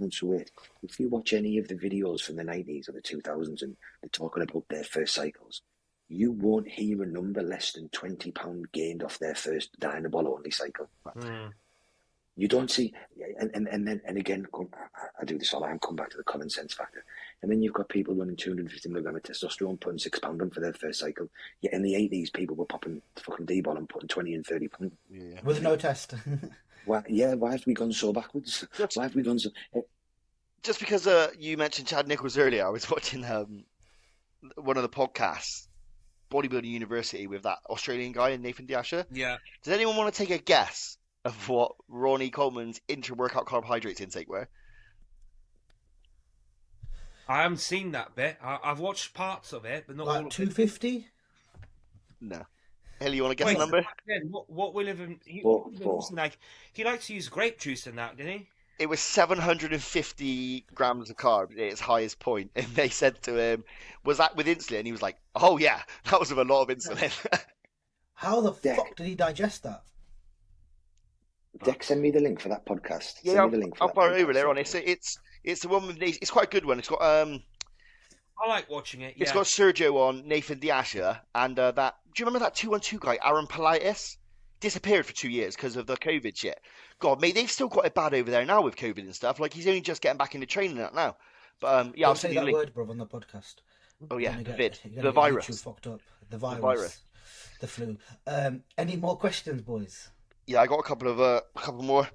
months away. If you watch any of the videos from the 90s or the 2000s and they're talking about their first cycles, you won't hear a number less than £20 gained off their first Dianabol only cycle. You don't see, and again, I do this all the time, come back to the common sense factor. And then you've got people running 250 milligram of testosterone, putting £6 on for their first cycle. Yet in the 80s, people were popping fucking D-bol and putting 20 and 30 pounds. Yeah. With no test. Why have we gone so backwards? Why have we gone so... Just because you mentioned Chad Nichols earlier, I was watching one of the podcasts, Bodybuilding University, with that Australian guy, Nathan Diasher. Yeah. Does anyone want to take a guess of what Ronnie Coleman's intra-workout carbohydrates intake were? I haven't seen that bit. I've watched parts of it, but not all of it. 250? No. Hilly, you want to guess the number? What will have he likes to use grape juice in that, didn't he? It was 750 grams of carbs at its highest point, and they said to him, "Was that with insulin?" And he was like, "Oh yeah, that was with a lot of insulin." How the fuck did he digest that? Deck, send me the link for that podcast. Yeah, I'll fire it over there on it. It's the one with it's quite a good one. It's got I like watching it. Yeah. It's got Sergio on, Nathan Diasher, and that. Do you remember that 212 guy, Aaron Politis? Disappeared for 2 years because of the COVID shit. God, mate, they've still got it bad over there now with COVID and stuff. Like, he's only just getting back into training now. But I'll say that word, bro, on the podcast. Oh yeah, the virus. Fucked up. The virus. The flu. Any more questions, boys? Yeah, I got a couple more.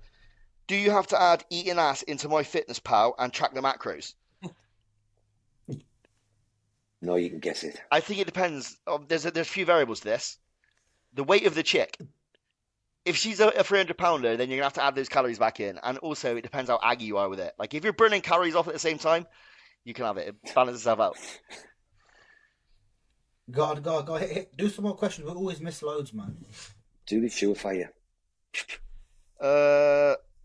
Do you have to add eating ass into MyFitnessPal and track the macros? No, you can guess it. I think it depends. There's a few variables to this. The weight of the chick. If she's a 300-pounder, then you're gonna have to add those calories back in, and also it depends how aggy you are with it. Like if you're burning calories off at the same time, you can have it. It balances itself out. Go ahead. Do some more questions. We always miss loads, man. Do the surefire.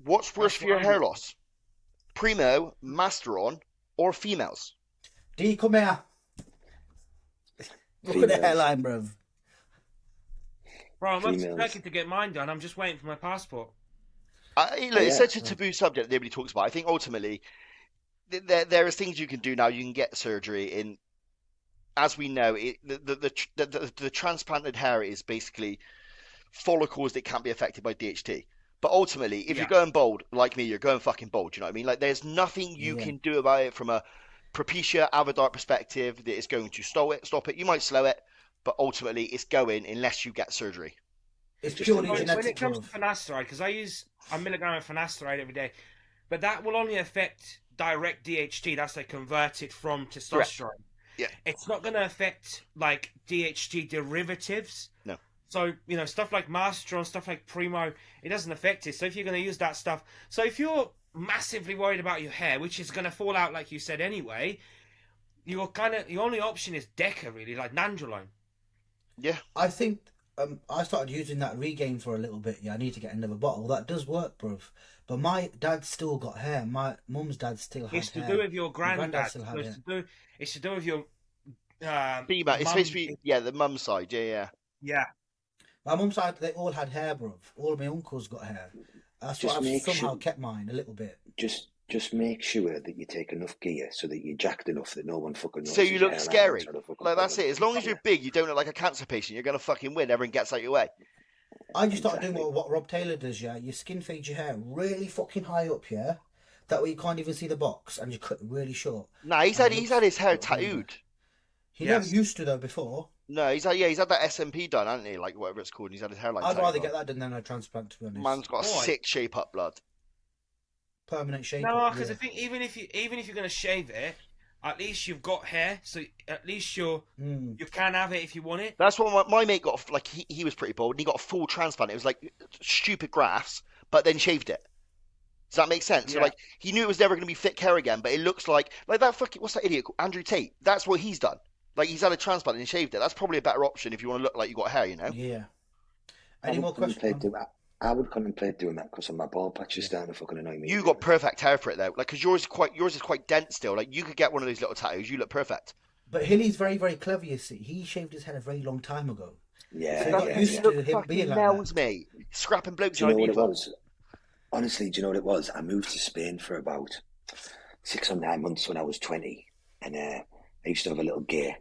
What's worse for your hair loss? Primo, Masteron, or females? D, come here. Look at the hairline, bruv. Bro, I'm expecting to get mine done. I'm just waiting for my passport. It's such a taboo subject that nobody talks about. I think ultimately there are things you can do now. You can get surgery in. As we know, the transplanted hair is basically follicles that can't be affected by DHT. But ultimately, if you're going bald, like me, you're going fucking bald. You know what I mean? Like, there's nothing you can do about it from a Propecia Avodart perspective that is going to stop it. You might slow it, but ultimately, it's going unless you get surgery. It's Just purely when it When genetic, it comes bruv. to finasteride, because I use a milligram of finasteride every day, but that will only affect direct DHT. That's like converted from testosterone. Yeah. It's not going to affect like DHT derivatives. No. So, stuff like Masteron, stuff like Primo, it doesn't affect it. So if you're going to use that stuff, so if you're massively worried about your hair, which is going to fall out like you said anyway, your only option is Deca, really, like Nandrolone. Yeah. I think I started using that Regain for a little bit. Yeah, I need to get another bottle. That does work, bruv. But my dad's still got hair. My mum's dad still has It's to hair. do with your My granddad. still So had it's to do with your Female. It's supposed to be the mum side. Yeah. Yeah. My mum's side, they all had hair, bruv. All of my uncles got hair. That's Just why I've make somehow sure- kept mine a little bit. Just make sure that you take enough gear so that you're jacked enough that no one fucking knows. So you look scary. Like that's it. As long as you're big, you don't look like a cancer patient. You're gonna fucking win. Everyone gets out your way. I just started doing what Rob Taylor does, yeah. You skin fade your hair really fucking high up, yeah. That way you can't even see the box, and you cut it really short. Nah, he's had his hair tattooed. He Yes. never used to though before. No, he's had that SMP done, hasn't he? Like whatever it's called. He's had his hairline. I'd tattooed rather on. get that done than a transplant, to be honest. Man's got a Why? sick shape up blood. Permanent shape. No, because I think even if you're gonna shave it, at least you've got hair, so at least you can have it if you want it. That's what my mate got. Like he was pretty bald, and he got a full transplant. It was like stupid grafts, but then shaved it. Does that make sense? So Yeah. like he knew it was never going to be thick hair again, but it looks like that fucking what's that idiot called? Andrew Tate. That's what he's done. Like he's had a transplant and shaved it. That's probably a better option if you want to look like you got hair, you know. Yeah. Any more questions? I would contemplate doing that because my bald patch is starting to fucking annoy me. You got perfect hair for it though, like because yours is quite dense still. Like you could get one of those little tattoos. You look perfect. But Hilly's very, very clever, you see. He shaved his head a very long time ago. Yeah, So you got yeah, used yeah. to Look him fucking being like nails, that. mate. Scrapping blokes. Do you know what it Ibiza. was? Honestly, do you know what it was? I moved to Spain for about 6 or 9 months when I was 20, and I used to have a little gear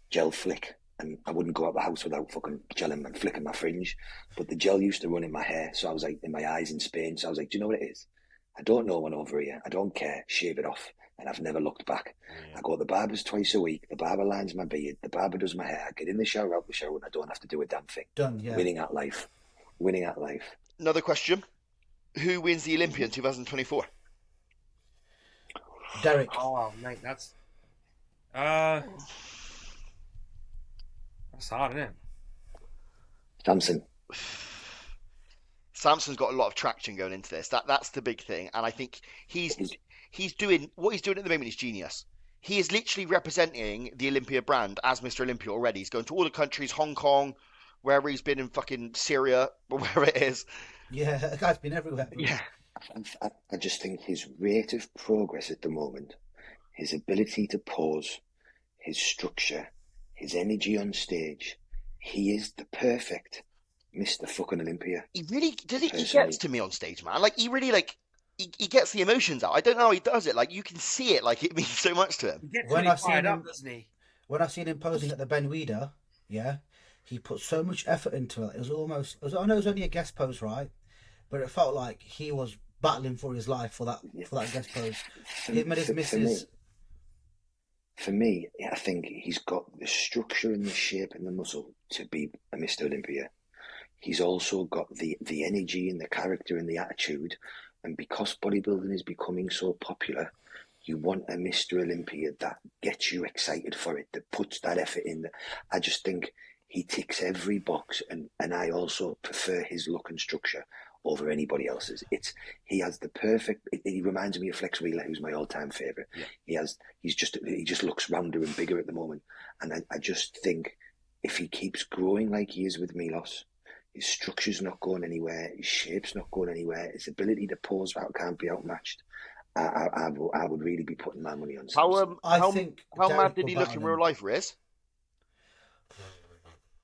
gel flick, and I wouldn't go out the house without fucking gelling and flicking my fringe. But the gel used to run in my hair, so I was like, in my eyes in Spain. So I was like, do you know what it is? I don't know one over here. I don't care. Shave it off. And I've never looked back. I go to the barber's twice a week. The barber lines my beard. The barber does my hair. I get in the shower, out the shower, and I don't have to do a damn thing. Done, yeah. Winning at life. Winning at life. Another question: who wins the Olympia in 2024? Derek. Oh, mate, that's hard, isn't it? Samson. Samson's got a lot of traction going into this. That's the big thing, and I think he's doing what he's doing at the moment is genius. He is literally representing the Olympia brand as Mr. Olympia already. He's going to all the countries, Hong Kong, wherever he's been in fucking Syria or wherever it is. Yeah, that guy's been everywhere. Yeah. I just think his rate of progress at the moment, his ability to pause, his structure, his energy on stage, he is the perfect Mr. fucking Olympia. He really does it. He Personally. gets to me on stage, man. Like he really he gets the emotions out. I don't know how he does it. Like you can see it. Like it means so much to him. He gets When really I seen fired him- up, doesn't he? When I seen him posing at the Ben Weeder, yeah, he put so much effort into it. I know it was only a guest pose, right? But it felt like he was battling for his life for that guest pose. Him and his missus. For me, I think he's got the structure and the shape and the muscle to be a Mr. Olympia. He's also got the energy and the character and the attitude. And because bodybuilding is becoming so popular, you want a Mr. Olympia that gets you excited for it, that puts that effort in. I just think he ticks every box, and I also prefer his look and structure over anybody else's. He has the perfect. He reminds me of Flex Wheeler, who's my all-time favorite. Yeah. He just looks rounder and bigger at the moment, and I just think if he keeps growing like he is with Milos, his structure's not going anywhere, his shape's not going anywhere, his ability to pose out can't be outmatched. I would really be putting my money on Samson. How think mad Derek did he will look in battle real him. life, Riz?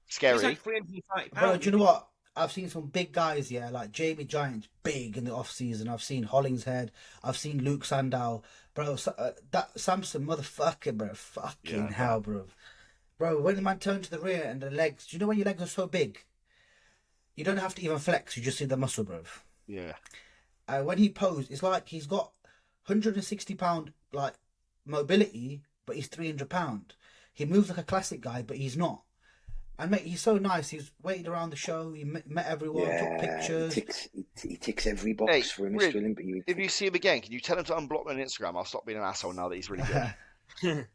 He's Scary. like 330 Bro, pounds. do you know what? I've seen some big guys, yeah, like Jamie Giant's big in the off season. I've seen Hollingshead. I've seen Luke Sandow. Bro, that Samson motherfucker, bro. Fucking hell, bro. Bro, when the man turned to the rear and the legs, do you know when your legs are so big? You don't have to even flex, you just see the muscle, bro. Yeah. When he posed, it's like he's got 160 pound like mobility, but he's 300 pound. He moves like a classic guy, but he's not. And mate, he's so nice. He's waited around the show. He met everyone, took Yeah, pictures. he ticks every box Hey, for a Rid, Mr. Olympia. if you see him again, can you tell him to unblock me on Instagram? I'll stop being an asshole now that he's really good.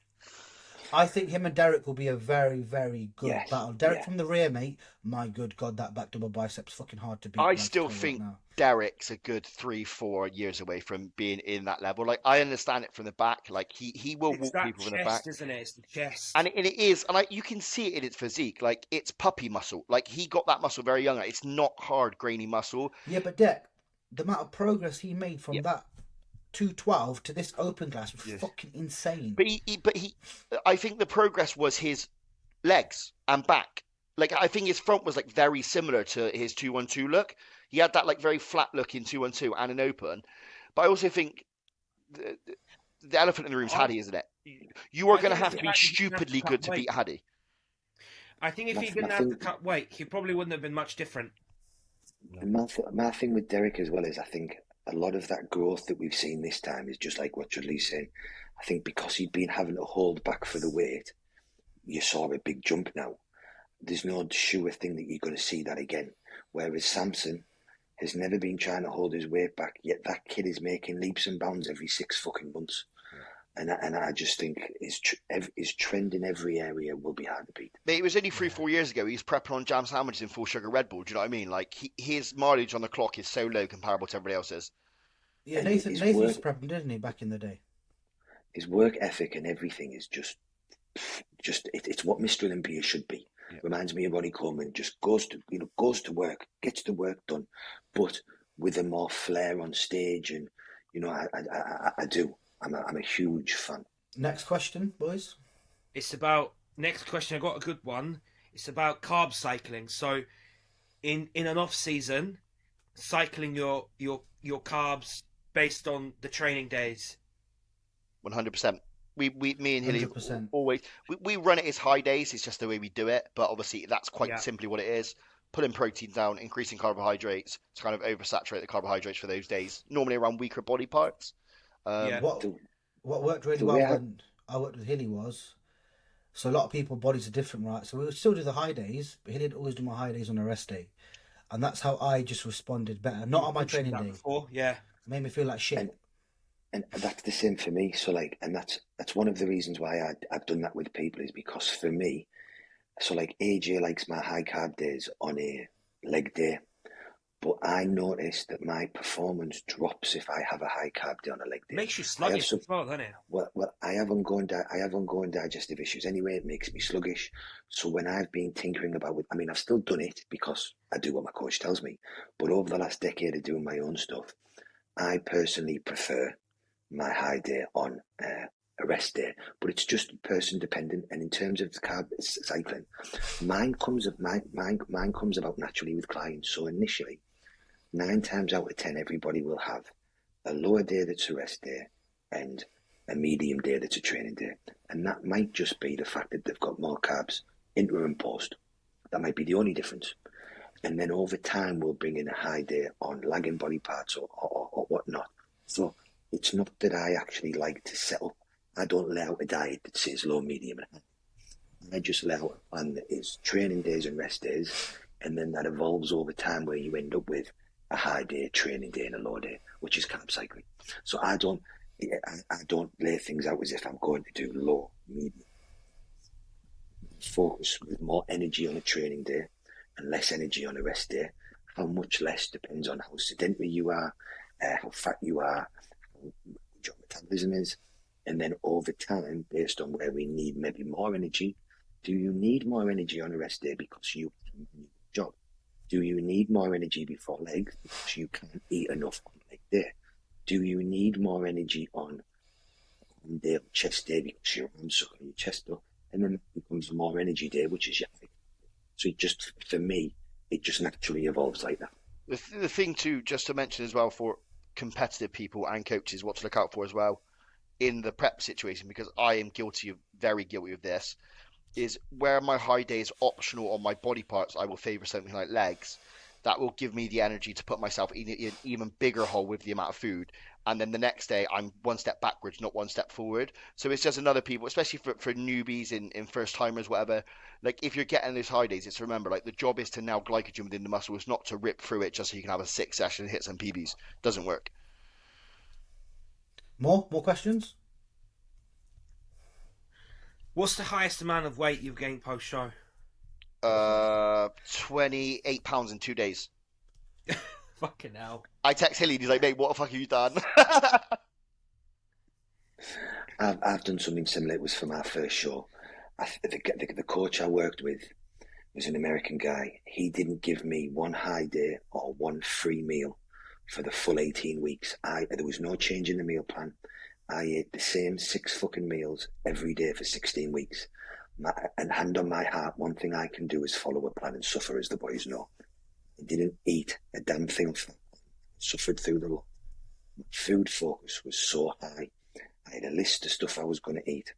I think him and Derek will be a very, very good Yes, battle. Derek yeah. from the rear, mate. My good God, that back double biceps fucking hard to beat. I like, still tell you think what now. Derek's a good 3-4 years away from being in that level. Like, I understand it from the back. Like, he will It's walk that people from the back. chest, isn't it? It's the chest. And it is, and you can see it in its physique. Like, it's puppy muscle. Like, he got that muscle very young. It's not hard, grainy muscle. Yeah, but Derek, the amount of progress he made from Yeah. that 212 to this open class was Yes. fucking insane. But I think the progress was his legs and back. Like, I think his front was like very similar to his 212 look. He had that like very flat look in 212 and an open. But I also think the elephant in the room is Haddy, isn't it? You are I going to think have to be he's gonna have to stupidly cut good to weight. beat Haddy. I think if My- he didn't my have to thing- cut weight, he probably wouldn't have been much different. And my thing with Derek as well is I think a lot of that growth that we've seen this time is just like what Chudley's saying. I think because he'd been having to hold back for the weight, you saw a big jump now. There's no sure thing that you're going to see that again. Whereas Samson has never been trying to hold his weight back, yet that kid is making leaps and bounds every 6 fucking months. And I just think his trend in every area will be hard to beat. Mate, it was only 3-4 years ago. He was prepping on jam sandwiches and full sugar Red Bull. Do you know what I mean? Like, his mileage on the clock is so low comparable to everybody else's. Yeah, And Nathan his used to work- prep him, didn't he, back in the day? His work ethic and everything is just it's what Mr. Olympia should be. Yeah. Reminds me of Ronnie Coleman. Just goes to work, gets the work done, but with a more flair on stage. And I do. I'm a huge fan. Next question, boys. It's about next question. I got a good one. It's about carb cycling. So, in an off season, cycling your carbs based on the training days. 100%. Me and Hilly 100%. always we run it as high days. It's just the way we do it. But obviously, that's quite Yeah. simply what it is. Pulling protein down, increasing carbohydrates to kind of oversaturate the carbohydrates for those days. Normally around weaker body parts. Yeah. What worked really the well way when I worked with Hilly was, so a lot of people bodies are different, right? So we would still do the high days, but Hilly would always do my high days on a rest day, and that's how I just responded better. Not on my training That day. before, yeah. It made me feel like shit. And that's the same for me. So like, and that's one of the reasons why I've done that with people is because for me, so like AJ likes my high carb days on a leg day, but I notice that my performance drops if I have a high carb day on a leg day. It makes you sluggish as well, doesn't it? Well, I have ongoing digestive issues anyway. It makes me sluggish. So when I've been tinkering about with, I mean, I've still done it because I do what my coach tells me. But over the last decade of doing my own stuff, I personally prefer my high day on a rest day. But it's just person dependent. And in terms of the carb cycling, mine comes about naturally with clients. So initially, 9 times out of 10, everybody will have a lower day that's a rest day and a medium day that's a training day. And that might just be the fact that they've got more carbs inter and post. That might be the only difference. And then over time, we'll bring in a high day on lagging body parts or whatnot. So it's not that I actually like to settle. I don't lay out a diet that says low, medium, and high. I just lay out a plan that is training days and rest days. And then that evolves over time where you end up with a high day, training day, and a low day, which is carb cycling. So I don't lay things out as if I'm going to do low, medium. Focus with more energy on a training day and less energy on a rest day. How much less depends on how sedentary you are, how fat you are, how your metabolism is, and then over time, based on where we need maybe more energy. Do you need more energy on a rest day because you can do your job? Do you need more energy before legs because you can't eat enough on leg day? Do you need more energy on day or chest day because your arms suck on your chest up? And then it becomes a more energy day, which is your leg. So it just, for me, it just naturally evolves like that. The thing just to mention as well for competitive people and coaches, what to look out for as well in the prep situation, because I am very guilty of this, is where my high day is optional on my body parts, I will favour something like legs. that will give me the energy to put myself in an even bigger hole with the amount of food. And then the next day, I'm one step backwards, not one step forward. So it's just another people, especially for newbies in first timers, whatever. Like if you're getting those high days, it's remember like the job is to nail glycogen within the muscle. It's not to rip through it just so you can have a 6 session and hit some PBs. Doesn't work. More questions? What's the highest amount of weight you've gained post show? 28 pounds in 2 days. Fucking hell. I text Hilly and he's like, mate, what the fuck have you done? I've done something similar. It was for my first show. The coach I worked with was an American guy. He didn't give me one high day or one free meal for the full 18 weeks. There was no change in the meal plan. I ate the same 6 fucking meals every day for 16 weeks. And hand on my heart, one thing I can do is follow a plan and suffer, as the boys know. I didn't eat a damn thing. Suffered through the lot. Food focus was so high. I had a list of stuff I was going to eat.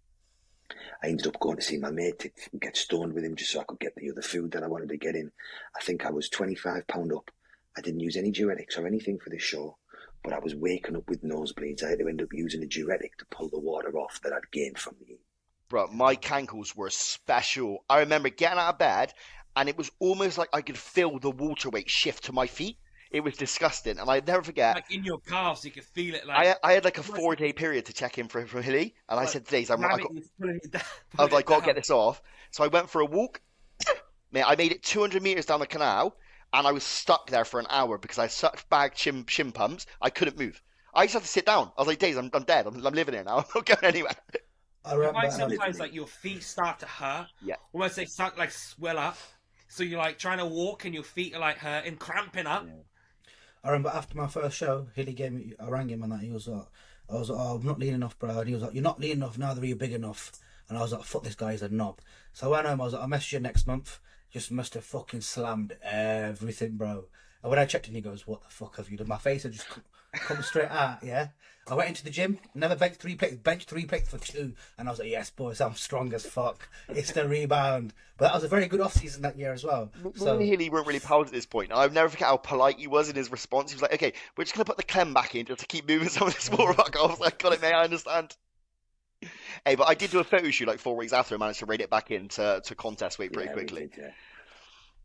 I ended up going to see my mate to get stoned with him just so I could get the other food that I wanted to get in. I think I was 25 pound up. I didn't use any diuretics or anything for this show, but I was waking up with nosebleeds. I had to end up using a diuretic to pull the water off that I'd gained from the eat. Bro, my cankles were special. I remember getting out of bed and it was almost like I could feel the water weight shift to my feet. It was disgusting, and I'd never forget. Like in your calves, you could feel it. Like I had like a 4-day period to check in for Hilly, and I said, "Today's I was like, gotta get this off." So I went for a walk. Mate, I made it 200 meters down the canal, and I was stuck there for an hour because I had such bad shin pumps. I couldn't move. I just had to sit down. I was like, "Days, I'm dead. I'm living here now. I'm not going anywhere." I remember sometimes like your feet start to hurt. Yeah. Almost they start like swell up. So you're like trying to walk, and your feet are like hurting, cramping up. Yeah. I remember after my first show, Hilly I rang him and that. He was like, oh, I'm not lean enough, bro. And he was like, you're not lean enough, neither are you big enough. And I was like, fuck, this guy's a knob. So I went home, I was like, I'll message you next month. Just must have fucking slammed everything, bro. And when I checked in, he goes, what the fuck have you done? My face had just come straight out, yeah? I went into the gym, never benched 3 plates, benched 3 plates for 2. And I was like, yes, boys, I'm strong as fuck. It's the rebound. But that was a very good off-season that year as well. Me and Hilly weren't really pals at this point. I'll never forget how polite he was in his response. He was like, okay, we're just going to put the clem back in just to keep moving some of this water back. I was like, got it, mate, I understand. Hey, but I did do a photo shoot like 4 weeks after I managed to rate it back into contest weight pretty quickly. Did, yeah.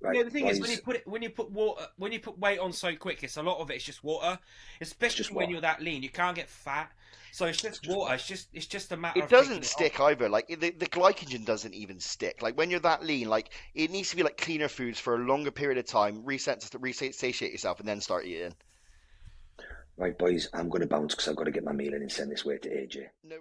Right, Yeah, the thing is, boys. when you put weight on so quick, it's a lot of it. It's just water, especially just when water. you're that lean. You can't get fat, so it's just water. It's just a matter. It of taking doesn't it stick off. either. Like the glycogen doesn't even stick. Like when you're that lean, like it needs to be like cleaner foods for a longer period of time, resatiate yourself, and then start eating. Right, boys, I'm going to bounce because I've got to get my meal in and send this way to AJ. No.